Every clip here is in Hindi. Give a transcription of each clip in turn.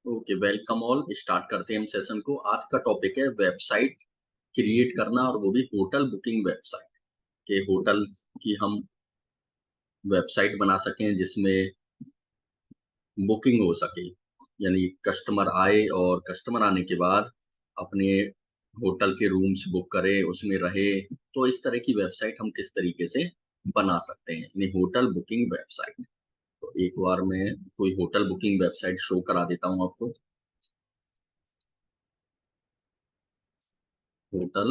Okay, welcome all. स्टार्ट करते हैं हम सेशन को। आज का टॉपिक है वेबसाइट क्रिएट करना, और वो भी होटल बुकिंग वेबसाइट के होटल्स की हम वेबसाइट बना सकें जिसमें बुकिंग हो सके। यानी कस्टमर आए और कस्टमर आने के बाद अपने होटल के रूम्स बुक करे, उसमें रहे। तो इस तरह की वेबसाइट हम किस तरीके से बना सकते हैं, यानी होटल बुकिंग वेबसाइट। तो एक बार मैं कोई होटल बुकिंग वेबसाइट शो करा देता हूँ आपको। होटल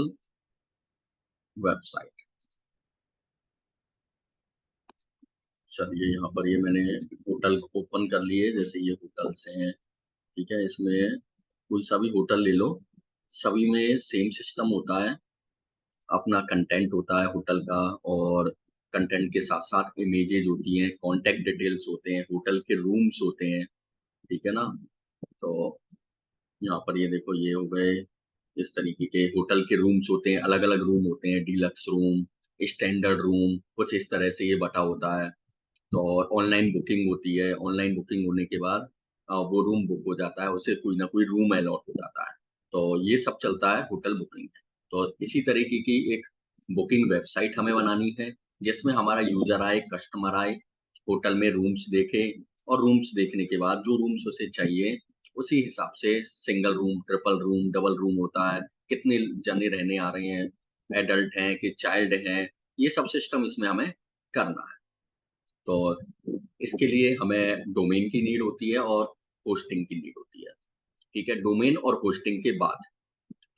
वेबसाइट, चलिए यहाँ पर ये मैंने होटल ओपन कर लिए। जैसे ये होटल्स हैं, ठीक है, इसमें कोई सा भी होटल ले लो, सभी में सेम सिस्टम होता है। अपना कंटेंट होता है होटल का, और कंटेंट के साथ साथ इमेजेज होती हैं, कॉन्टेक्ट डिटेल्स होते हैं, होटल के रूम्स होते हैं, ठीक है ना। तो यहाँ पर ये देखो, ये हो गए इस तरीके के होटल के रूम्स होते हैं। अलग अलग रूम होते हैं, डीलक्स रूम, स्टैंडर्ड रूम, कुछ इस तरह से ये बटा होता है। तो ऑनलाइन बुकिंग होती है। ऑनलाइन बुकिंग होने के बाद वो रूम बुक हो जाता है, उसे कोई ना कोई रूम अलॉट हो जाता है। तो ये सब चलता है होटल बुकिंग में। तो इसी तरीके की एक बुकिंग वेबसाइट हमें बनानी है, जिसमें हमारा यूजर आए, कस्टमर आए, होटल में रूम्स देखे, और रूम्स देखने के बाद जो रूम्स उसे चाहिए उसी हिसाब से single room, triple room, double room होता है, कितने जने रहने आ रहे हैं, एडल्ट हैं कि चाइल्ड हैं, ये सब सिस्टम इसमें हमें करना है। तो इसके लिए हमें डोमेन की नीड होती है और होस्टिंग की नीड होती है। ठीक है, डोमेन और होस्टिंग के बाद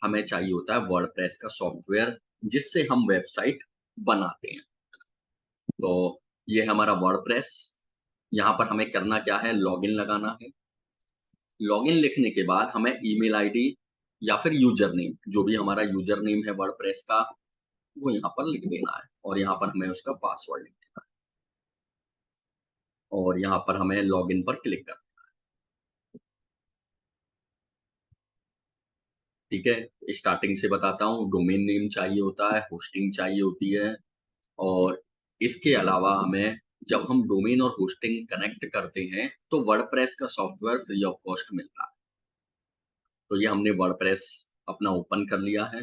हमें चाहिए होता है वर्डप्रेस का सॉफ्टवेयर, जिससे हम वेबसाइट बनाते हैं। तो ये हमारा वर्डप्रेस। यहाँ पर हमें करना क्या है, लॉगिन लगाना है। लॉगिन लिखने के बाद हमें ईमेल आईडी या फिर यूजर नेम, जो भी हमारा यूजर नेम है वर्डप्रेस का, वो यहाँ पर लिख देना है, और यहाँ पर हमें उसका पासवर्ड लिख देना है, और यहाँ पर हमें लॉगिन पर क्लिक करना है। ठीक है, स्टार्टिंग से बताता हूँ। डोमेन नेम चाहिए होता है, होस्टिंग चाहिए होती है, और इसके अलावा हमें, जब हम डोमेन और होस्टिंग कनेक्ट करते हैं तो वर्डप्रेस का सॉफ्टवेयर फ्री ऑफ कॉस्ट मिलता है। तो ये हमने वर्डप्रेस अपना ओपन कर लिया है।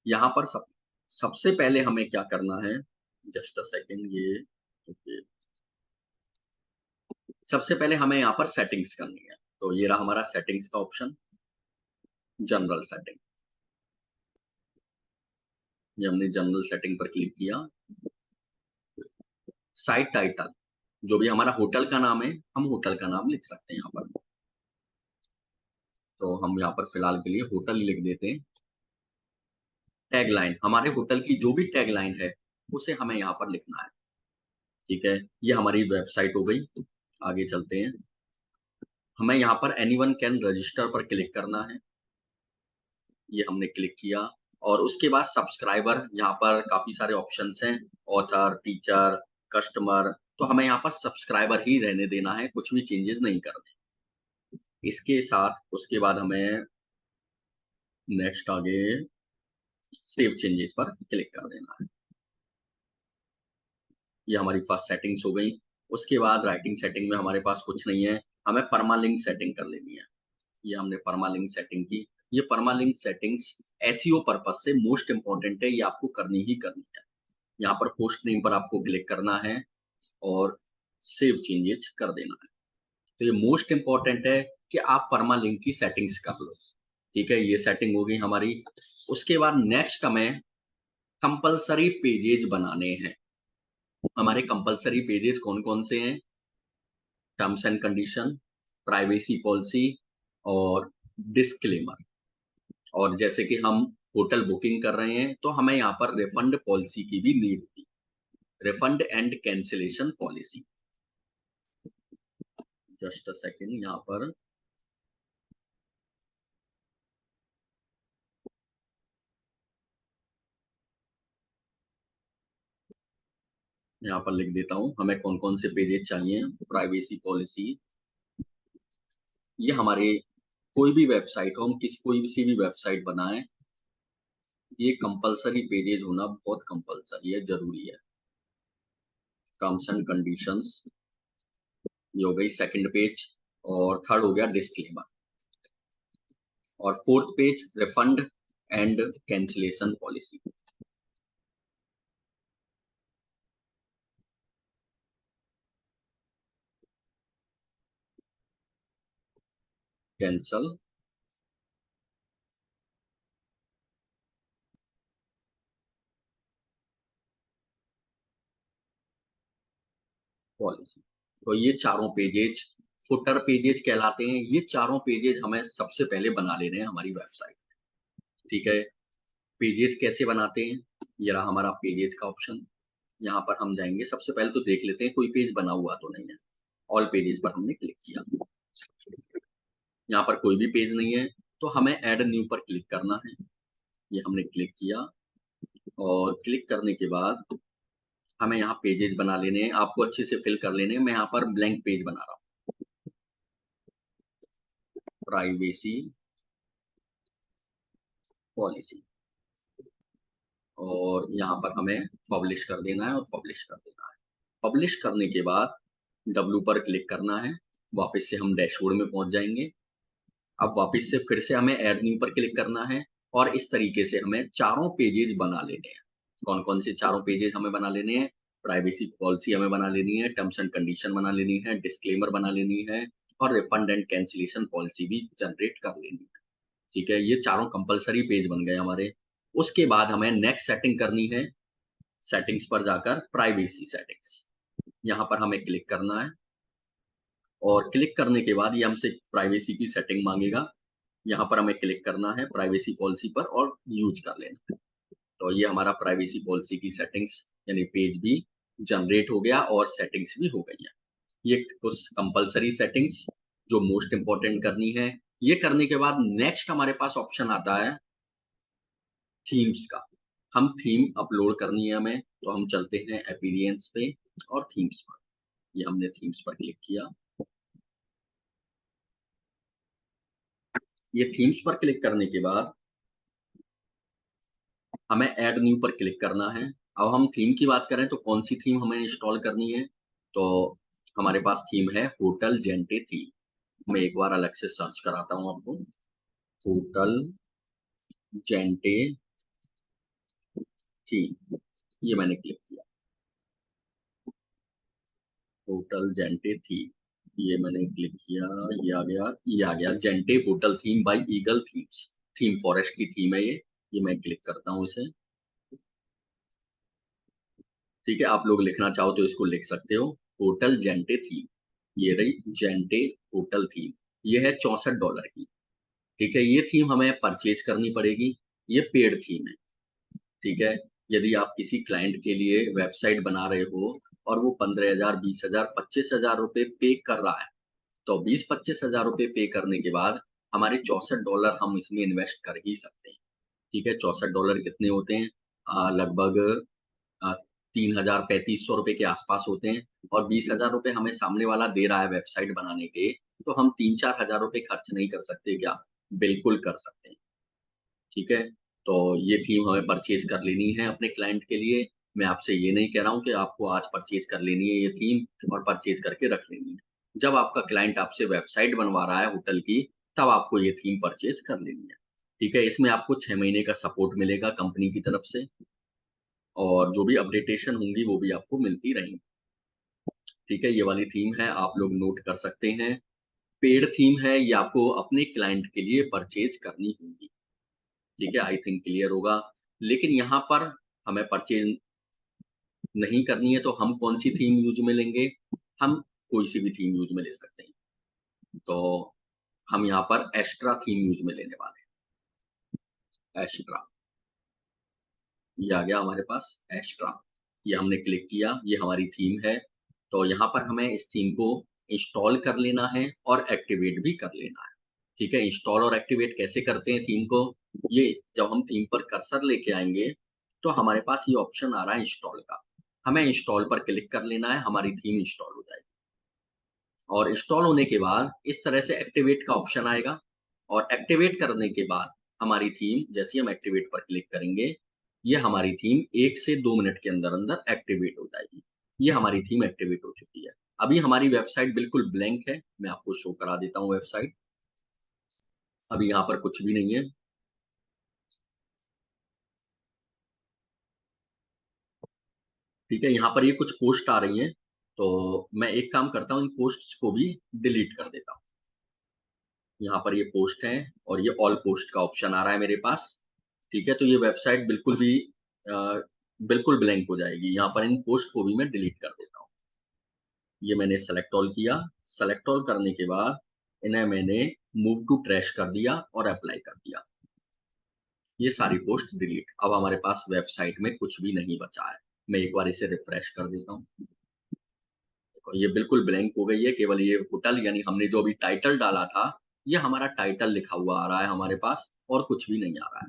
यहाँ पर सबसे पहले हमें क्या करना है, जस्ट अ सेकेंड, ये ओके। सबसे पहले हमें यहाँ पर सेटिंग्स करनी है। तो ये रहा हमारा सेटिंग्स का ऑप्शन, जनरल सेटिंग। ये हमने जनरल सेटिंग पर क्लिक किया। साइट टाइटल, जो भी हमारा होटल का नाम है, हम होटल का नाम लिख सकते हैं यहाँ पर। तो हम यहाँ पर फिलहाल के लिए होटल लिख देते हैं। टैगलाइन, हमारे होटल की जो भी टैगलाइन है उसे हमें यहाँ पर लिखना है। ठीक है, ये हमारी वेबसाइट हो गई। आगे चलते हैं। हमें यहाँ पर एनीवन कैन रजिस्टर पर क्लिक करना है। ये हमने क्लिक किया, और उसके बाद सब्सक्राइबर, यहाँ पर काफी सारे ऑप्शंस हैं, ऑथर, टीचर, कस्टमर। तो हमें यहाँ पर सब्सक्राइबर ही रहने देना है, कुछ भी चेंजेस नहीं करने। इसके साथ उसके बाद हमें नेक्स्ट आगे सेव चेंजेस पर क्लिक कर देना है। ये हमारी फर्स्ट सेटिंग्स हो गई। उसके बाद राइटिंग सेटिंग में हमारे पास कुछ नहीं है, हमें परमालिंक सेटिंग कर लेनी है। ये हमने परमालिंक सेटिंग की। ये परमालिंक सेटिंग्स एसईओ पर्पस से मोस्ट इंपॉर्टेंट है, ये आपको करनी ही करनी है। यहाँ पर होस्ट नेम पर आपको क्लिक करना है और सेव चेंजेस कर देना है। तो ये मोस्ट इंपॉर्टेंट है कि आप परमालिंक की सेटिंग्स कर लो। ठीक है, ये सेटिंग हो गई हमारी। उसके बाद नेक्स्ट हमें कंपलसरी पेजेज बनाने हैं। हमारे कंपलसरी पेजेस कौन-कौन से हैं? Terms and condition, privacy policy, और डिस्क्लेमर। और जैसे कि हम होटल बुकिंग कर रहे हैं, तो हमें यहाँ पर रिफंड पॉलिसी की भी नीड होती है। Refund and cancellation policy. Just a second, यहाँ पर लिख देता हूँ हमें कौन-कौन से पेजेस चाहिए। प्राइवेसी पॉलिसी, ये हमारे कोई भी वेबसाइट हो, हम कोई भी सी भी वेबसाइट बनाएं, ये कंपलसरी पेजेज होना बहुत कंपलसरी है, जरूरी है। टर्म्स एंड कंडीशंस, ये हो गई सेकंड पेज। और थर्ड हो गया डिस्क्लेमर। और fourth page refund and cancellation policy. Cancel policy. तो ये चारों पेजेज फुटर पेजेज कहलाते हैं। ये चारों पेजेज हमें सबसे पहले बना लेने हैं हमारी वेबसाइट। ठीक है, पेजेस कैसे बनाते हैं, ये रहा हमारा पेजेस का ऑप्शन। यहाँ पर हम जाएंगे, सबसे पहले तो देख लेते हैं कोई पेज बना हुआ तो नहीं है। ऑल पेजेस पर हमने क्लिक किया, यहाँ पर कोई भी पेज नहीं है, तो हमें ऐड न्यू पर क्लिक करना है। ये हमने क्लिक किया और क्लिक करने के बाद हमें यहाँ पेजेस बना लेने हैं, आपको अच्छे से फिल कर लेने हैं। मैं यहाँ पर ब्लैंक पेज बना रहा हूँ, प्राइवेसी पॉलिसी, और यहाँ पर हमें पब्लिश कर देना है और पब्लिश कर देना है। पब्लिश करने के बाद डब्लू पर क्लिक करना है, वापस से हम डैशबोर्ड में पहुंच जाएंगे। अब वापस से फिर से हमें ऐड न्यू पर क्लिक करना है और इस तरीके से हमें चारों पेजेज बना लेने हैं। कौन कौन से चारों पेजेज हमें बना लेने हैं, प्राइवेसी पॉलिसी हमें बना लेनी है, टर्म्स एंड कंडीशन बना लेनी है, डिस्क्लेमर बना लेनी है, और रिफंड एंड कैंसिलेशन पॉलिसी भी जनरेट कर लेनी है। ठीक है, ये चारों कंपलसरी पेज बन गए हमारे। उसके बाद हमें नेक्स्ट सेटिंग करनी है। सेटिंग्स पर जाकर प्राइवेसी सेटिंग्स, यहाँ पर हमें क्लिक करना है और क्लिक करने के बाद ये हमसे प्राइवेसी की सेटिंग मांगेगा। यहाँ पर हमें क्लिक करना है प्राइवेसी पॉलिसी पर और यूज कर लेना है। तो ये हमारा प्राइवेसी पॉलिसी की सेटिंग्स यानी पेज भी जनरेट हो गया और सेटिंग्स भी हो गई है। ये कुछ कंपलसरी सेटिंग्स जो मोस्ट इंपॉर्टेंट करनी है। ये करने के बाद नेक्स्ट हमारे पास ऑप्शन आता है थीम्स का। हम थीम अपलोड करनी है हमें, तो हम चलते हैं एपिलियंस पे और थीम्स पर। ये हमने थीम्स पर क्लिक किया। ये थीम्स पर क्लिक करने के बाद हमें ऐड न्यू पर क्लिक करना है। अब हम थीम की बात करें तो कौन सी थीम हमें इंस्टॉल करनी है, तो हमारे पास थीम है होटल जेंटे थीम। मैं एक बार अलग से सर्च कराता हूँ आपको, होटल जेंटे थीम। ये मैंने क्लिक किया, होटल जेंटे थीम। ये मैंने क्लिक किया, ये आ गया जेंटे hotel theme by eagle themes. Theme forest की थीम है ये मैं क्लिक करता हूँ इसे। ठीक है, आप लोग लिखना चाहो तो इसको लिख सकते हो, होटल जेंटे थीम। ये रही जेंटे होटल थीम, ये है $64 की। ठीक है, ये थीम हमें परचेज करनी पड़ेगी। ये पेड थीम है। ठीक है, यदि आप किसी क्लाइंट के लिए वेबसाइट बना रहे हो और वो 15,000 20,000 25,000 रुपए पे कर रहा है, तो 20-25,000 रुपए पे करने के बाद हमारे $64 हम इसमें इन्वेस्ट कर ही सकते हैं। ठीक है, $64 कितने होते हैं, लगभग 3,000 3500 रुपए के आसपास होते हैं। और 20,000 रुपए हमें सामने वाला दे रहा है वेबसाइट बनाने के, तो हम 3-4 हजार रुपए खर्च नहीं कर सकते क्या, बिल्कुल कर सकते हैं। ठीक है, तो ये थीम हमें परचेज कर लेनी है अपने क्लाइंट के लिए। मैं आपसे ये नहीं कह रहा हूँ कि आपको आज परचेज कर लेनी है ये थीम और परचेज करके रख लेनी है। जब आपका क्लाइंट आपसे वेबसाइट बनवा रहा है होटल की, तब आपको ये थीम परचेज कर लेनी है। ठीक है, इसमें आपको 6 महीने का सपोर्ट मिलेगा कंपनी की तरफ से, और जो भी अपडेटेशन होंगी वो भी आपको मिलती रहेंगी। ठीक है, ये वाली थीम है, आप लोग नोट कर सकते हैं। पेड थीम है, ये आपको अपने क्लाइंट के लिए परचेज करनी होगी। ठीक है, आई थिंक क्लियर होगा। लेकिन यहाँ पर हमें परचेज नहीं करनी है, तो हम कौन सी थीम यूज में लेंगे, हम कोई सी भी थीम यूज में ले सकते हैं। तो हम यहाँ पर एक्स्ट्रा थीम यूज में लेने वाले हैं। एक्स्ट्रा, ये आ गया हमारे पास एक्स्ट्रा। ये हमने क्लिक किया, ये हमारी थीम है। तो यहाँ पर हमें इस थीम को इंस्टॉल कर लेना है और एक्टिवेट भी कर लेना है। ठीक है, इंस्टॉल और एक्टिवेट कैसे करते हैं थीम को, ये जब हम थीम पर कर्सर लेके आएंगे तो हमारे पास ये ऑप्शन आ रहा है इंस्टॉल का। हमें इंस्टॉल पर क्लिक कर लेना है, हमारी थीम इंस्टॉल हो जाएगी। और इंस्टॉल होने के बाद इस तरह से एक्टिवेट का ऑप्शन आएगा, और एक्टिवेट करने के बाद हमारी थीम, जैसे हम एक्टिवेट पर क्लिक करेंगे, ये हमारी थीम 1 से 2 मिनट के अंदर-अंदर एक्टिवेट हो जाएगी। ये हमारी थीम एक्टिवेट हो चुकी है। अभी हमारी वेबसाइट बिल्कुल ब्लैंक है, मैं आपको शो करा देता हूँ वेबसाइट। अभी यहाँ पर कुछ भी नहीं है। ठीक है, यहाँ पर ये कुछ पोस्ट आ रही हैं, तो मैं एक काम करता हूँ, इन पोस्ट्स को भी डिलीट कर देता हूँ। यहाँ पर ये पोस्ट है और ये ऑल पोस्ट का ऑप्शन आ रहा है मेरे पास। ठीक है, तो ये वेबसाइट बिल्कुल भी अ, बिल्कुल ब्लैंक हो जाएगी। यहाँ पर इन पोस्ट को भी मैं डिलीट कर देता हूँ। ये मैंने सेलेक्ट ऑल किया, सेलेक्ट ऑल करने के बाद इन्हें मैंने मूव टू ट्रैश कर दिया और अप्लाई कर दिया। ये सारी पोस्ट डिलीट। अब हमारे पास वेबसाइट में कुछ भी नहीं बचा है। मैं एक बार इसे रिफ्रेश कर देता हूँ। देखो ये बिल्कुल ब्लैंक हो गई है, केवल ये होटल यानी हमने जो अभी टाइटल डाला था, ये हमारा टाइटल लिखा हुआ आ रहा है हमारे पास और कुछ भी नहीं आ रहा है।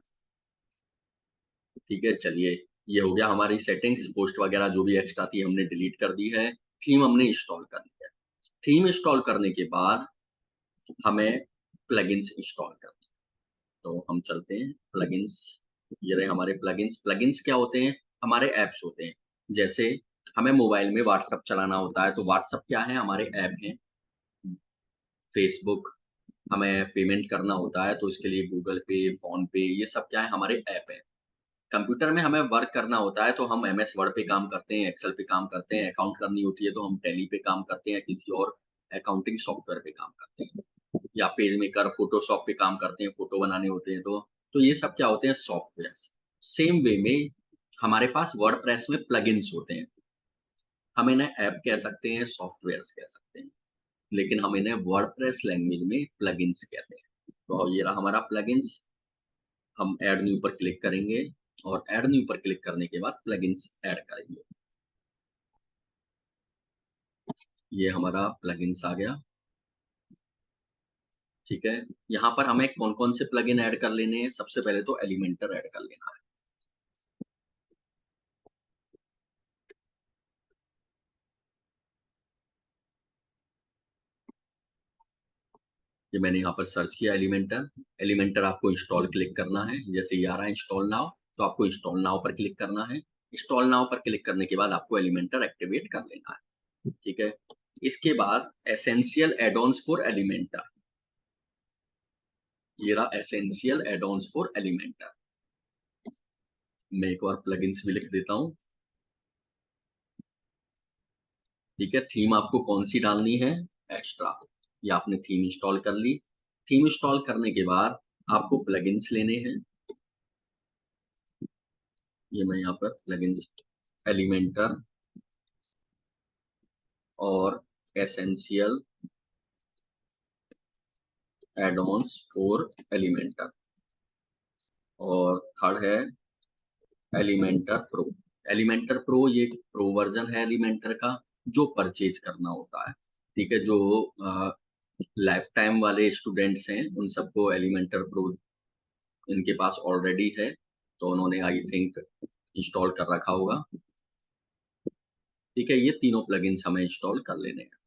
ठीक है, चलिए ये हो गया हमारी सेटिंग्स, पोस्ट वगैरह जो भी एक्स्ट्रा थी हमने डिलीट कर दी है। थीम हमने इंस्टॉल कर ली है। थीम इंस्टॉल करने के बाद हमें प्लगइन्स इंस्टॉल करने हैं। तो हम चलते हैं प्लगइन्स। ये रहे हमारे प्लगइन्स। प्लगइन्स क्या होते हैं? हमारे ऐप्स होते हैं। जैसे हमें मोबाइल में व्हाट्सएप चलाना होता है, तो व्हाट्सएप क्या है? हमारे ऐप हैं। फेसबुक, हमें पेमेंट करना होता है तो इसके लिए गूगल पे, फ़ोन पे ये सब क्या है? हमारे ऐप हैं। कंप्यूटर में हमें वर्क करना होता है तो हम एमएस वर्ड पे काम करते हैं, एक्सेल पे काम करते हैं, अकाउंट करनी होती है तो हम टैली पे काम करते हैं, किसी और अकाउंटिंग सॉफ्टवेयर पे काम करते हैं। या पेज मेकर, फ़ोटोशॉप पे काम करते हैं, फ़ोटो बनाने होते हैं तो ये सब क्या होते हैं? सॉफ्टवेयर्स। सेम वे में हमारे पास वर्डप्रेस में प्लगइन्स होते हैं। हम इन्हें ऐप कह सकते हैं, सॉफ्टवेयर्स कह सकते हैं, लेकिन हम इन्हें वर्डप्रेस लैंग्वेज में प्लगइन्स कहते हैं। तो ये रहा हमारा प्लगइन्स। हम ऐड न्यू पर क्लिक करेंगे और ऐड न्यू पर क्लिक करने के बाद प्लगइन्स ऐड करेंगे। ये हमारा प्लगइन्स आ गया। ठीक है, यहाँ पर हमें कौन-कौन से प्लगइन ऐड कर लेने हैं? सबसे पहले तो एलिमेंटर ऐड कर लेना है। ये मैंने यहाँ पर सर्च किया एलिमेंटर। एलिमेंटर आपको इंस्टॉल क्लिक करना है। जैसे ये आ रहा है इंस्टॉल नाउ, तो आपको इंस्टॉल नाउ पर क्लिक करना है। इंस्टॉल नाउ पर क्लिक करने के बाद आपको एलिमेंटर एक्टिवेट कर लेना है। ठीक है, इसके बाद एसेंशियल एड-ऑन्स फॉर एलिमेंटर। ये रहा एसेंशियल एड-ऑन्स फॉर एलिमेंटर। मैं एक और प्लगइन्स भी लिख देता हूँ। ठीक है, थीम आपको कौन-सी डालनी है? एक्स्ट्रा। ये आपने थीम इंस्टॉल कर ली। थीम इंस्टॉल करने के बाद आपको प्लगइन्स लेने हैं। ये मैं यहाँ पर प्लगइन्स एलिमेंटर और एसेंशियल एड-ऑन्स फॉर एलिमेंटर और थर्ड है एलिमेंटर प्रो। एलिमेंटर प्रो ये प्रो वर्ज़न है एलिमेंटर का, जो परचेज़ करना होता है। ठीक है, जो लाइफ टाइम वाले स्टूडेंट्स हैं, उन सबको एलिमेंटर प्रो इनके पास ऑलरेडी है, तो उन्होंने आई थिंक इंस्टॉल कर रखा होगा। ठीक है, ये तीनों प्लगइन्स हमें इंस्टॉल कर लेने हैं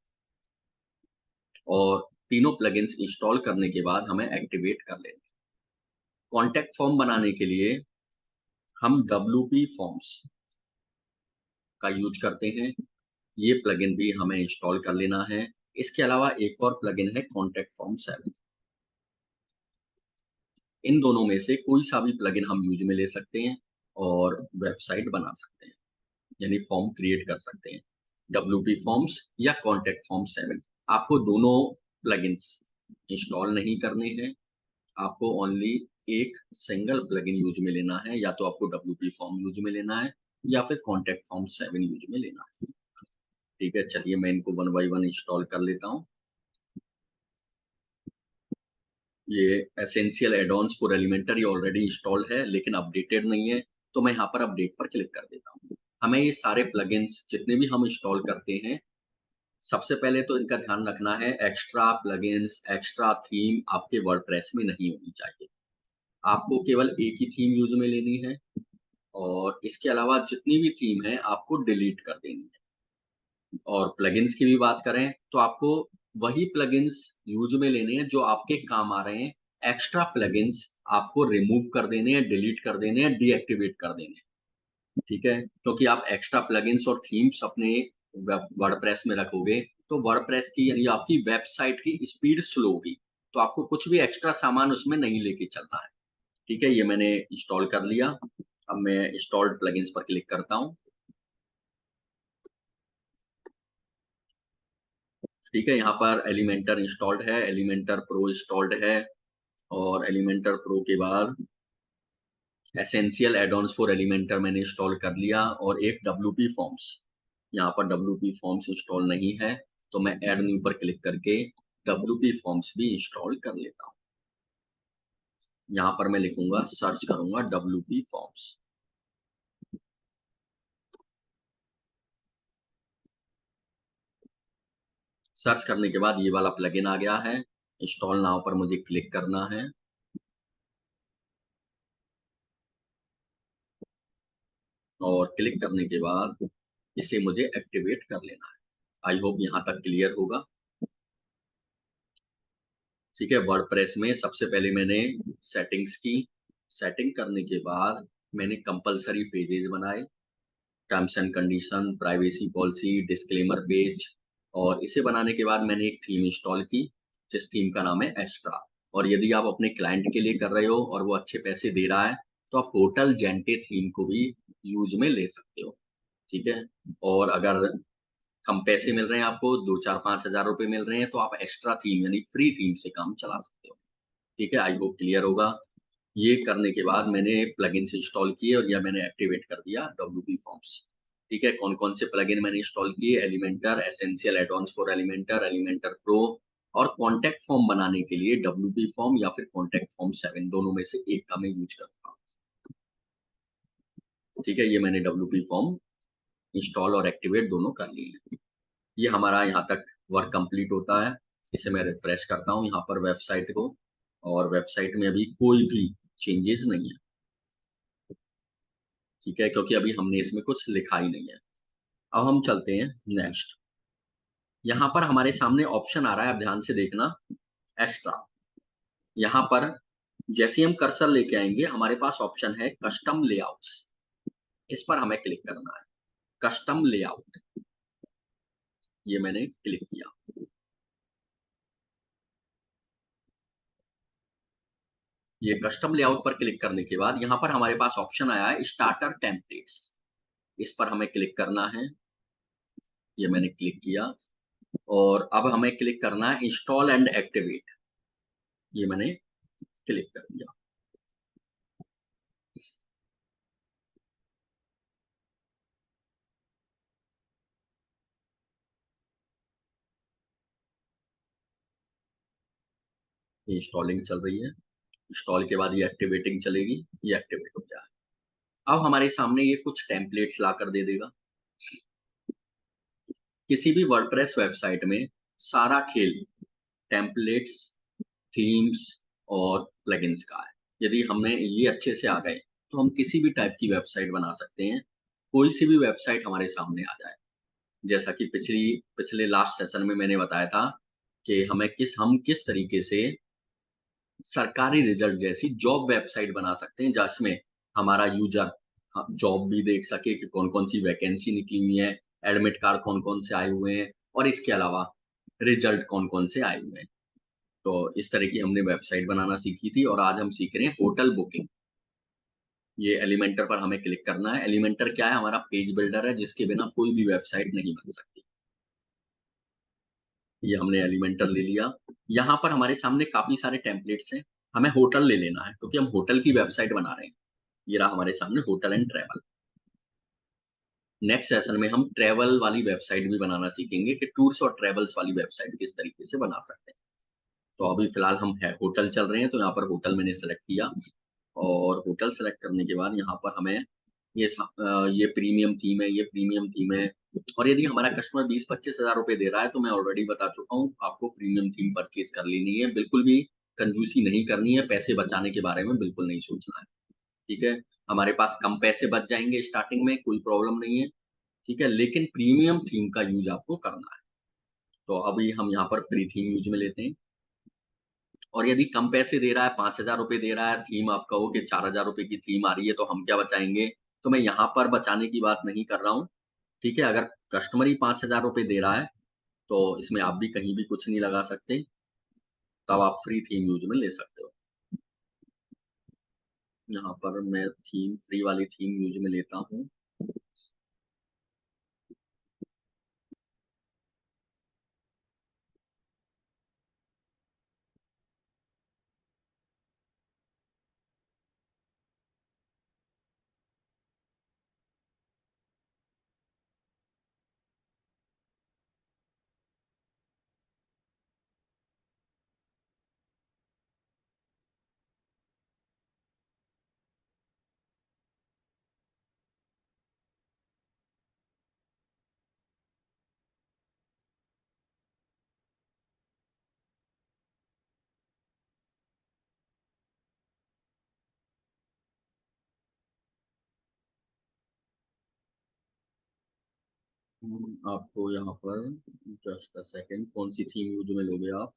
और तीनों प्लगइन्स इंस्टॉल करने के बाद हमें एक्टिवेट कर लेने हैं। कॉन्टैक्ट फॉर्म बनाने के लिए हम डब्ल्यूपी फॉर्म्स का यूज़ करते हैं। ये प्लगइन भी हमें इंस्टॉल कर लेना है। इसके अलावा एक और प्लगइन है कॉन्टैक्ट फॉर्म 7। इन दोनों में से कोई सा भी प्लगइन हम यूज़ में ले सकते हैं और वेबसाइट बना सकते हैं, यानी फॉर्म क्रिएट कर सकते हैं। डब्ल्यूपी फॉर्म्स या कॉन्टैक्ट फॉर्म 7 आपको दोनों प्लगइन्स इंस्टॉल नहीं करने हैं। आपको ओनली एक सिंगल प्लगइन यूज़ में लेना है, या तो आपको डब्ल्यूपी फॉर्म यूज़ में लेना है या फिर कॉन्टैक्ट फॉर्म 7 यूज़ में लेना है। ठीक है, चलिए मैं इनको वन बाय वन इंस्टॉल कर लेता हूँ। ये एसेंशियल एड-ऑन्स फॉर एलिमेंटर ये ऑलरेडी इंस्टॉल्ड है, लेकिन अपडेटेड नहीं है, तो मैं यहाँ पर अपडेट पर क्लिक कर देता हूँ। हमें ये सारे प्लगइन्स जितने भी हम इंस्टॉल करते हैं, सबसे पहले तो इनका ध्यान रखना है एक्स्ट्रा प्लगइन्स, एक्स्ट्रा थीम आपके वर्डप्रेस में नहीं होनी चाहिए। आपको केवल एक ही थीम यूज़ में लेनी है और इसके अलावा जितनी भी थीम है आपको डिलीट कर देनी है। और प्लगइन्स की भी बात करें तो आपको वही प्लगइन्स यूज़ में लेने हैं जो आपके काम आ रहे हैं। एक्स्ट्रा प्लगइन्स आपको रिमूव कर देने हैं, डिलीट कर देने हैं, डीएक्टिवेट कर देने हैं। ठीक है? क्योंकि आप एक्स्ट्रा प्लगइन्स और थीम्स अपने वर्डप्रेस में रखोगे, तो वर्डप्रेस की यानी आपकी वेबसाइट की स्पीड स्लो होगी। तो आपको कुछ भी एक्स्ट्रा सामान उसमें नहीं लेके चलना है। ठीक है, ये मैंने इंस्टॉल कर लिया। अब मैं इंस्टॉल्ड प्लगइन्स पर क्लिक करता हूँ। ठीक है, यहाँ पर एलिमेंटर इंस्टॉल्ड है, एलिमेंटर प्रो इंस्टॉल्ड है और एलिमेंटर प्रो के बाद एसेंशियल एड-ऑन्स फॉर एलिमेंटर मैंने इंस्टॉल कर लिया और एक डब्ल्यूपी फॉर्म्स, यहाँ पर डब्ल्यूपी फॉर्म्स इंस्टॉल नहीं है, तो मैं ऐड न्यू पर क्लिक करके डब्ल्यूपी फॉर्म्स भी इंस्टॉल कर लेता हूँ। यहाँ पर मैं लिखूंगा, सर्च करूंगा डब्ल्यूपी फॉर्म्स। सर्च करने के बाद ये वाला प्लगइन आ गया है। इंस्टॉल नाउ पर मुझे क्लिक करना है और क्लिक करने के बाद इसे मुझे एक्टिवेट कर लेना है। आई होप यहाँ तक क्लियर होगा। ठीक है, वर्डप्रेस में सबसे पहले मैंने सेटिंग्स की। सेटिंग करने के बाद मैंने कंपल्सरी पेजेस बनाए, terms and condition, privacy policy, disclaimer page. और इसे बनाने के बाद मैंने एक थीम इंस्टॉल की, जिस थीम का नाम है एस्ट्रा। और यदि आप अपने क्लाइंट के लिए कर रहे हो और वो अच्छे पैसे दे रहा है, तो आप होटल जेंटे थीम को भी यूज में ले सकते हो। ठीक है, और अगर कम पैसे मिल रहे हैं आपको, 2-4-5 हज़ार रुपए मिल रहे हैं, तो आप एक्स्ट्रा थीम यानी फ्री थीम से काम चला सकते हो। ठीक है, आई होप क्लियर होगा। ये करने के बाद मैंने प्लगइन्स इंस्टॉल किए और या मैंने एक्टिवेट कर दिया डब्ल्यूपी फॉर्म्स। ठीक है, कौन-कौन से प्लगइन मैंने इंस्टॉल किए, Elementor, essential add-ons for Elementor, Elementor pro और कॉन्टैक्ट फॉर्म बनाने के लिए डब्ल्यूपी फॉर्म या फिर कॉन्टैक्ट फॉर्म 7, दोनों में से एक का मैं यूज करता हूँ। ठीक है, ये मैंने डब्ल्यूपी फॉर्म इंस्टॉल और एक्टिवेट दोनों कर लिए हैं। ये हमारा यहाँ तक वर्क कंप्लीट होता है। इसे मैं रिफ्रेश करता हूँ यहाँ पर वेबसाइट को, और वेबसाइट में अभी कोई भी चेंजेस नहीं है। ठीक है, क्योंकि अभी हमने इसमें कुछ लिखा ही नहीं है। अब हम चलते हैं नेक्स्ट। यहाँ पर हमारे सामने ऑप्शन आ रहा है, आप ध्यान से देखना, एक्स्ट्रा। यहाँ पर जैसे ही हम कर्सर लेके आएंगे, हमारे पास ऑप्शन है कस्टम लेआउट्स। इस पर हमें क्लिक करना है, कस्टम लेआउट। ये मैंने क्लिक किया। ये कस्टम लेआउट पर क्लिक करने के बाद यहाँ पर हमारे पास ऑप्शन आया है स्टार्टर टेम्पलेट्स। इस पर हमें क्लिक करना है। ये मैंने क्लिक किया और अब हमें क्लिक करना है इंस्टॉल एंड एक्टिवेट। ये मैंने क्लिक कर दिया। ये इंस्टॉलिंग चल रही है। इंस्टॉल के बाद ये एक्टिवेटिंग चलेगी, ये एक्टिवेट हो गया है। अब हमारे सामने ये कुछ टेम्पलेट्स ला कर दे देगा। किसी भी वर्डप्रेस वेबसाइट में सारा खेल टेम्पलेट्स, थीम्स और प्लगइन्स का है। यदि हमें ये अच्छे से आ गए, तो हम किसी भी टाइप की वेबसाइट बना सकते हैं। कोई सी भी वेबसाइट हमारे सामने आ जाए। जैसा कि पिछले लास्ट सेशन में मैंने बताया था कि हम किस तरीके से सरकारी रिजल्ट जैसी जॉब वेबसाइट बना सकते हैं, जिसमें हमारा यूजर जॉब भी देख सके कि कौन-कौन सी वैकेंसी निकली हुई है, एडमिट कार्ड कौन-कौन से आए हुए हैं और इसके अलावा रिजल्ट कौन-कौन से आए हुए हैं। तो इस तरह की हमने वेबसाइट बनाना सीखी थी और आज हम सीख रहे हैं होटल बुकिंग। ये एलिमेंटर पर हमें क्लिक करना है। एलिमेंटर क्या है? हमारा पेज बिल्डर है, जिसके बिना कोई भी वेबसाइट नहीं बन सकती। ये हमने एलिमेंटर ले लिया। यहाँ पर हमारे सामने काफ़ी सारे टेम्पलेट्स हैं। हमें होटल ले लेना है, क्योंकि हम होटल की वेबसाइट बना रहे हैं। ये रहा हमारे सामने hotel and travel. Next session में हम ट्रैवल वाली वेबसाइट भी बनाना सीखेंगे कि टूर्स और ट्रैवल्स वाली वेबसाइट किस तरीके से बना सकते हैं। तो अभी फ़िलहाल हम है होटल चल रहे हैं, तो यहाँ पर होटल मैंने सेलेक्ट किया और होटल सेलेक्ट करने के बाद यहाँ पर हमें ये प्रीमियम थीम है, ये प्रीमियम थीम है। और यदि हमारा कस्टमर 20-25 हज़ार रुपए दे रहा है, तो मैं ऑलरेडी बता चुका हूँ, आपको प्रीमियम थीम परचेज़ कर लेनी है। बिल्कुल भी कंजूसी नहीं करनी है, पैसे बचाने के बारे में बिल्कुल नहीं सोचना है। ठीक है? हमारे पास कम पैसे बच जाएँगे स्टार्टिंग में, कोई प्रॉब्लम नहीं है। ठीक है? लेकिन प्रीमियम थीम का यूज़ आपको करना है। तो अभी हम यहाँ पर फ्री थीम यूज़ में लेते हैं। और यदि कम पैसे दे रहा है, 5,000 रुपए दे रहा है, थीम आप कहो कि 4,000 रुपए की थीम आ रही है, तो हम क्या बचाएँगे? तो मैं यहाँ पर बचाने की बात नहीं कर रहा हूँ। ठीक है? अगर कस्टमर ही 5,000 रुपए दे रहा है, तो इसमें आप भी कहीं भी कुछ नहीं लगा सकते। तब आप फ्री थीम यूज में ले सकते हो। यहाँ पर मैं थीम फ्री वाली थीम यूज में लेता हूँ। आपको यहाँ पर जस्ट अ सेकेंड, कौन सी थीम यूज में लोगे आप?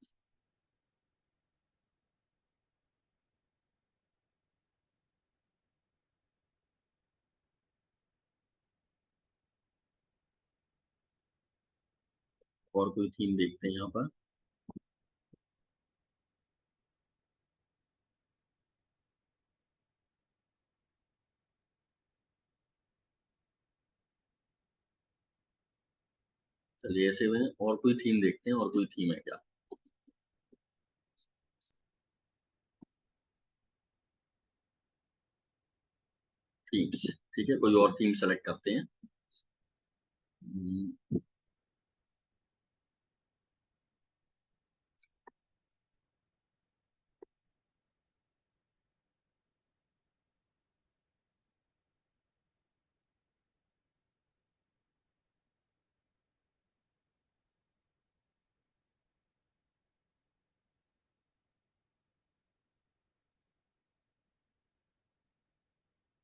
और कोई थीम देखते हैं यहाँ पर। चलिए ऐसे में और कोई थीम देखते हैं, और कोई थीम है क्या? थीम्स, ठीक है, कोई और थीम सेलेक्ट करते हैं।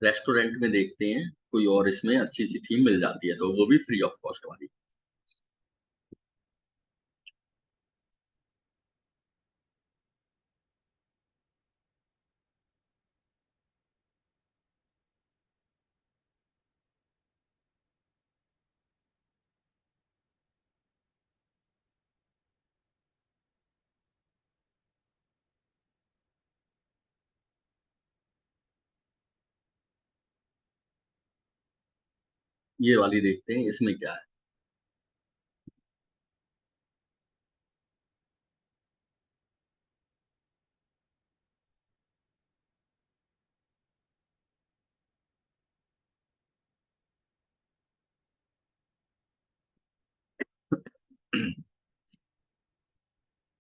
रेस्टोरेंट में देखते हैं, कोई और इसमें अच्छी सी थीम मिल जाती है तो वो भी फ्री ऑफ कॉस्ट वाली। ये वाली देखते हैं, इसमें क्या है।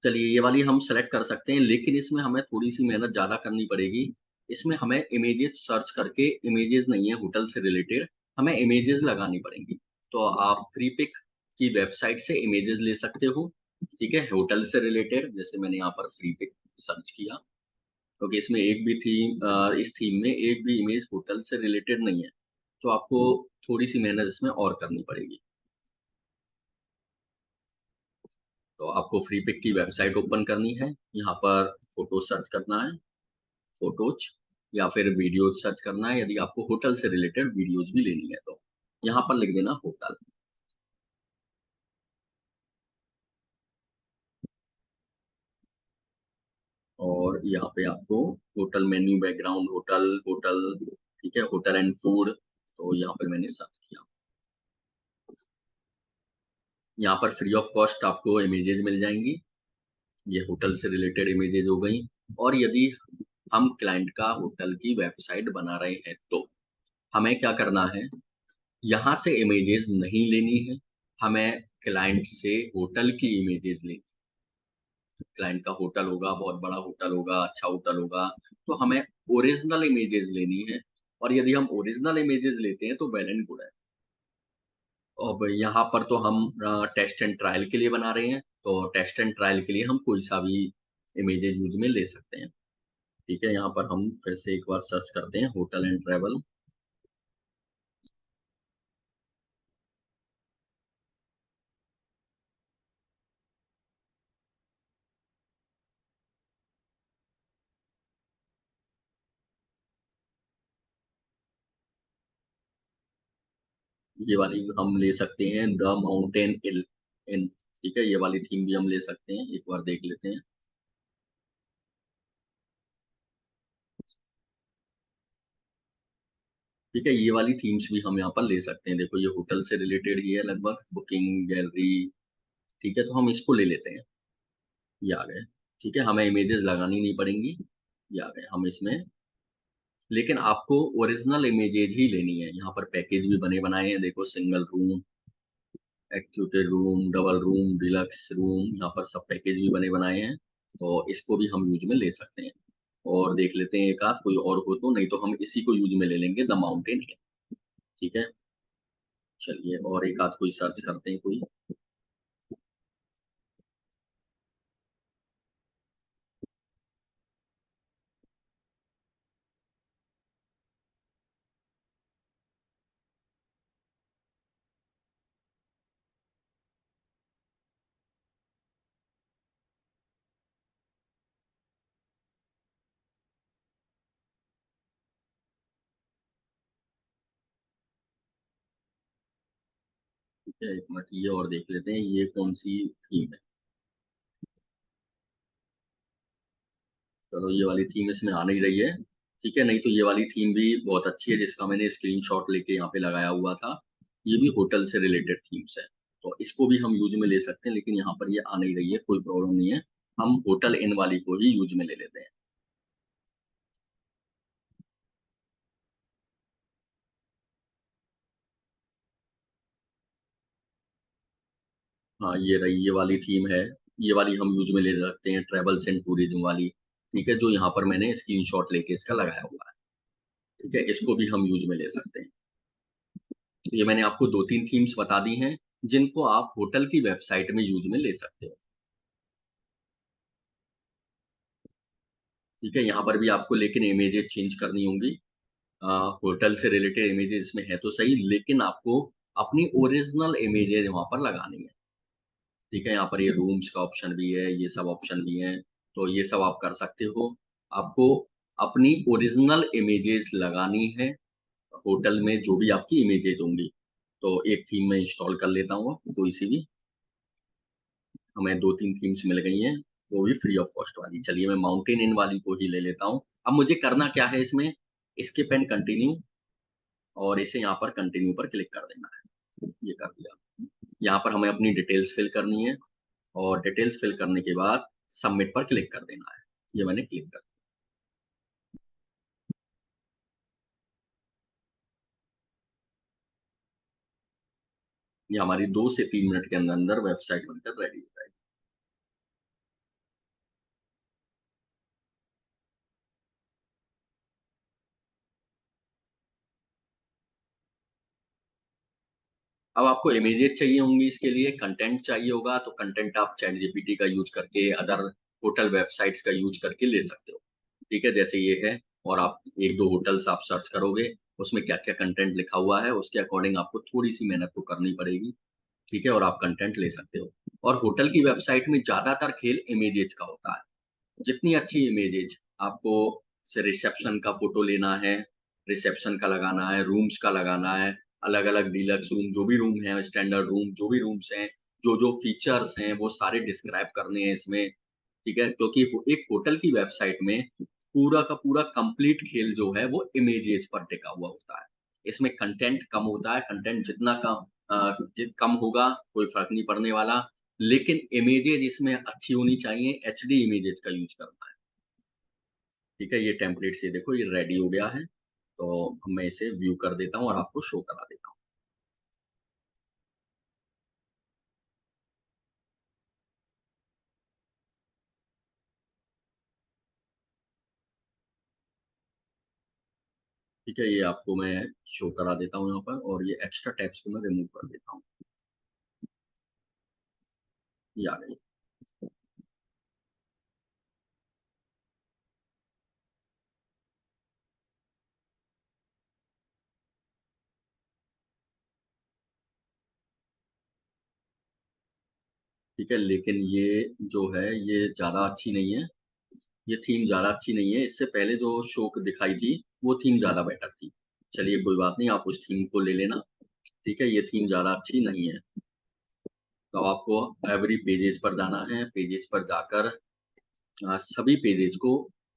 चलिए ये वाली हम सेलेक्ट कर सकते हैं, लेकिन इसमें हमें थोड़ी सी मेहनत ज़्यादा करनी पड़ेगी। इसमें हमें इमेजेस सर्च करके, इमेजेस नहीं है होटल से रिलेटेड, हमें इमेजेस लगानी पड़ेंगी। तो आप फ्री पिक की वेबसाइट से इमेजेस ले सकते हो, ठीक है, होटल से रिलेटेड। जैसे मैंने यहाँ पर फ्री पिक सर्च किया, क्योंकि इसमें एक भी थीम, इस थीम में एक भी इमेज होटल से रिलेटेड नहीं है, तो आपको थोड़ी सी मेहनत इसमें और करनी पड़ेगी। तो आपको फ्री पिक की वेबसाइट ओपन करनी है, यहाँ पर फोटो सर्च करना है, फोटोज, या फिर वीडियो सर्च करना है यदि आपको होटल से रिलेटेड वीडियोज भी लेनी है तो। यहाँ पर लिख देना होटल, और यहाँ पे आपको hotel menu, background hotel, hotel, ठीक है, होटल एंड फूड, तो यहाँ पर मैंने सर्च किया। यहाँ पर फ्री ऑफ कॉस्ट आपको इमेजेस मिल जाएंगी, ये होटल से रिलेटेड इमेजेस हो गई। और यदि हम क्लाइंट का होटल की वेबसाइट बना रहे हैं तो हमें क्या करना है, यहाँ से इमेजेस नहीं लेनी है, हमें क्लाइंट से होटल की इमेजेस लेनी। क्लाइंट का होटल होगा, बहुत बड़ा होटल होगा, अच्छा होटल होगा, तो हमें ओरिजिनल इमेजेस लेनी है। और यदि हम ओरिजिनल इमेजेस लेते हैं तो वेल एंड गुड है। अब यहाँ पर तो हम टेस्ट एंड ट्रायल के लिए बना रहे हैं, तो टेस्ट एंड ट्रायल के लिए हम कोई सा भी इमेजेस यूज में ले सकते हैं। ठीक है, यहाँ पर हम फिर से एक बार सर्च करते हैं होटल एंड ट्रैवल। ये वाली हम ले सकते हैं, द माउंटेन इन। ठीक है, ये वाली थीम भी हम ले सकते हैं, एक बार देख लेते हैं। ठीक है, ये वाली थीम्स भी हम यहाँ पर ले सकते हैं। देखो ये होटल से रिलेटेड ही है लगभग, बुकिंग, गैलरी, ठीक है, तो हम इसको ले लेते हैं। ये आ गए, ठीक है, हमें इमेजेस लगानी नहीं पड़ेंगी, ये आ गए हम इसमें। लेकिन आपको ओरिजिनल इमेजेज ही लेनी है। यहाँ पर पैकेज भी बने बनाए हैं, देखो single room, acquitted room, double room, deluxe room, यहाँ पर सब पैकेज भी बने बनाए हैं। तो इसको भी हम यूज में ले सकते हैं। और देख लेते हैं एक आध कोई और हो तो, नहीं तो हम इसी को यूज में ले लेंगे, द माउंटेन है। ठीक है, चलिए और एक आध कोई सर्च करते हैं कोई। ठीक है, एक मिनट ये और देख लेते हैं ये कौन सी थीम है। चलो ये वाली थीम इसमें आ नहीं रही है। ठीक है, नहीं तो ये वाली थीम भी बहुत अच्छी है, जिसका मैंने स्क्रीनशॉट लेके यहाँ पे लगाया हुआ था। ये भी होटल से रिलेटेड थीम्स है, तो इसको भी हम यूज में ले सकते हैं, लेकिन यहाँ पर ये आ नहीं रही है, कोई प्रॉब्लम नहीं है। हम होटल इन वाली को ही यूज में ले लेते हैं। हाँ ये रही, ये वाली थीम है। ये वाली हम यूज में ले सकते हैं, ट्रेवल्स एंड टूरिज्म वाली। ठीक है, जो यहाँ पर मैंने स्क्रीनशॉट लेके इसका लगाया हुआ है। ठीक है, इसको भी हम यूज में ले सकते हैं। तो ये मैंने आपको दो तीन थीम्स बता दी हैं, जिनको आप होटल की वेबसाइट में यूज में ले सकते हो। ठीक है, यहाँ पर भी आपको लेकिन इमेजेस चेंज करनी होंगी। होटल से रिलेटेड इमेजेस इसमें है तो सही, लेकिन आपको अपनी ओरिजिनल इमेजेस वहां पर लगानी है। ठीक है, यहाँ पर ये रूम्स का ऑप्शन भी है, ये सब ऑप्शन भी हैं, तो ये सब आप कर सकते हो। आपको अपनी ओरिजिनल इमेजेस लगानी है होटल में, जो भी आपकी इमेजेस होंगी। तो एक थीम में इंस्टॉल कर लेता हूँ कोई सी भी। हमें दो तीन थीम्स मिल गई हैं, वो भी फ्री ऑफ कॉस्ट वाली। चलिए मैं माउंटेन इन वाली को ही ले लेता हूँ। अब मुझे करना क्या है इसमें, स्किप एंड कंटिन्यू, और इसे यहाँ पर कंटिन्यू पर क्लिक कर देना है। ये कर दिया। यहाँ पर हमें अपनी डिटेल्स फिल करनी है, और डिटेल्स फिल करने के बाद सबमिट पर क्लिक कर देना है। ये मैंने क्लिक कर दिया। ये हमारी 2 से 3 मिनट के अंदर अंदर वेबसाइट बनकर रेडी हो जाएगी। अब आपको इमेजेस चाहिए होंगी, इसके लिए कंटेंट चाहिए होगा, तो कंटेंट आप चैट जीपीटी का यूज करके, अदर होटल वेबसाइट्स का यूज करके ले सकते हो। ठीक है, जैसे ये है, और आप एक दो होटल्स आप सर्च करोगे, उसमें क्या क्या कंटेंट लिखा हुआ है, उसके अकॉर्डिंग आपको थोड़ी सी मेहनत तो करनी पड़ेगी। ठीक है, और आप कंटेंट ले सकते हो। और होटल की वेबसाइट में ज्यादातर खेल इमेजेस का होता है। जितनी अच्छी इमेजेज आपको, से रिसेप्शन का फोटो लेना है, रिसेप्शन का लगाना है, रूम्स का लगाना है, अलग अलग डीलक्स रूम, जो भी रूम है, स्टैंडर्ड रूम, जो भी रूम्स हैं, जो जो फीचर्स हैं, वो सारे डिस्क्राइब करने हैं इसमें। ठीक है, क्योंकि एक होटल की वेबसाइट में पूरा का पूरा कंप्लीट खेल जो है वो इमेजेस पर टिका हुआ होता है। इसमें कंटेंट कम होता है, कंटेंट जितना कम कम होगा कोई फर्क नहीं पड़ने वाला, लेकिन इमेजेज इसमें अच्छी होनी चाहिए, एचडी इमेजेज का यूज करना है। ठीक है, ये टेम्पलेट से देखो ये रेडी हो गया है, तो मैं इसे व्यू कर देता हूँ और आपको शो करा देता हूँ। ठीक है, ये आपको मैं शो करा देता हूँ यहाँ पर, और ये एक्स्ट्रा टैब्स को मैं रिमूव कर देता हूँ। ये आ गई। ठीक है, लेकिन ये जो है ये ज़्यादा अच्छी नहीं है। ये थीम ज़्यादा अच्छी नहीं है, इससे पहले जो शो दिखाई थी वो थीम ज़्यादा बेटर थी। चलिए कोई बात नहीं, आप उस थीम को ले लेना। ठीक है, ये थीम ज़्यादा अच्छी नहीं है। तो आपको एवरी पेजेस पर जाना है, पेजेस पर जाकर सभी पेजेस को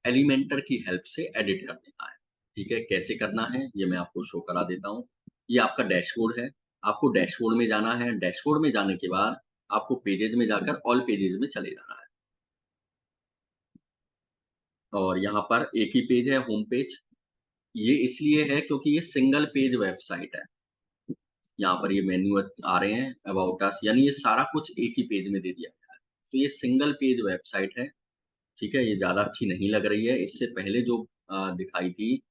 एलिमेंटर की हेल्प से एडिट कर देना है। ठीक है? कैसे करना है ये मैं आपको शो करा देता हूँ। ये आपका डैशबोर्ड है, आपको डैशबोर्ड में जाना है, डैशबोर्ड में जाने के बाद आपको पेजेज़ में जाकर ऑल पेजेज़ में चले जाना है। और यहाँ पर एक ही पेज है होम पेज, ये इसलिए है क्योंकि ये सिंगल पेज वेबसाइट है। यहाँ पर ये मेन्यू आ रहे हैं, अबाउट अस यानी ये सारा कुछ एक ही पेज में दे दिया गया है। तो ये सिंगल पेज वेबसाइट है, ठीक है? ये ज़्यादा अच्छी नहीं लग रही है, इससे पहले जो दिखाई थी,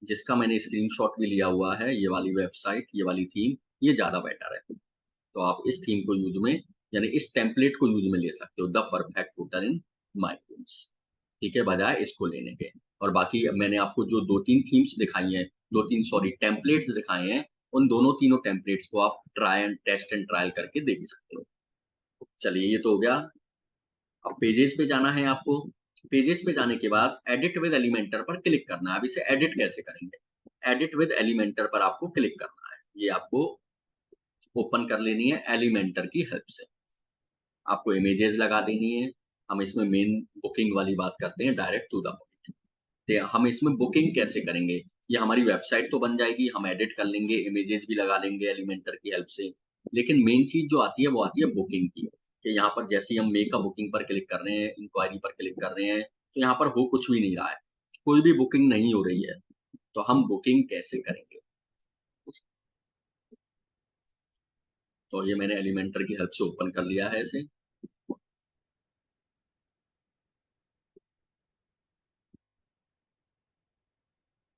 जिसका मैंने स्क्रीनशॉट भी लिया हुआ है, ये वाली वेबसाइट, ये वाली थीम, ये ज़्यादा बेटर है। तो आप इस थीम को यूज़ में यानी इस टेम्पलेट को यूज़ में ले सकते हो, the perfect hotel in my rooms, ठीक है? बजाय इसको लेने के। और बाकी मैंने आपको जो 2-3 थीम्स दिखाई हैं, 2-3 सॉरी टेम्पलेट्स दिखाए हैं, उन दोनों तीनों टेम्पलेट्स को आप try and test and trial करके देख सकते हो। चलिए ये तो हो गया। अब पेजेज़ पे जाना है आपको। पेजेज़ पे जाने के बाद एडिट विद एलिमेंटर पर क्लिक करना है। अब इसे एडिट कैसे करेंगे? एडिट विद एलिमेंटर पर आपको क्लिक करना है। ये आपको ओपन कर लेनी है एलिमेंटर की हेल्प से। आपको इमेजेस लगा देनी है। हम इसमें मेन बुकिंग वाली बात करते हैं, डायरेक्ट टू द पॉइंट। ते हम इसमें बुकिंग कैसे करेंगे? ये हमारी वेबसाइट तो बन जाएगी, हम एडिट कर लेंगे, इमेजेस भी लगा लेंगे एलिमेंटर की हेल्प से। लेकिन मेन चीज़ जो आती है, वो आती है बुकिंग की, कि यहाँ पर जैसे ही हम मेक अ बुकिंग पर क्लिक कर रहे हैं, इंक्वायरी पर क्लिक कर रहे हैं, तो यहाँ पर हो कुछ भी नहीं रहा है। कोई भी बुकिंग नहीं हो रही है। तो हम बुकिंग कैसे करेंगे? तो ये मैंने एलिमेंटर की हेल्प से ओपन कर लिया है इसे।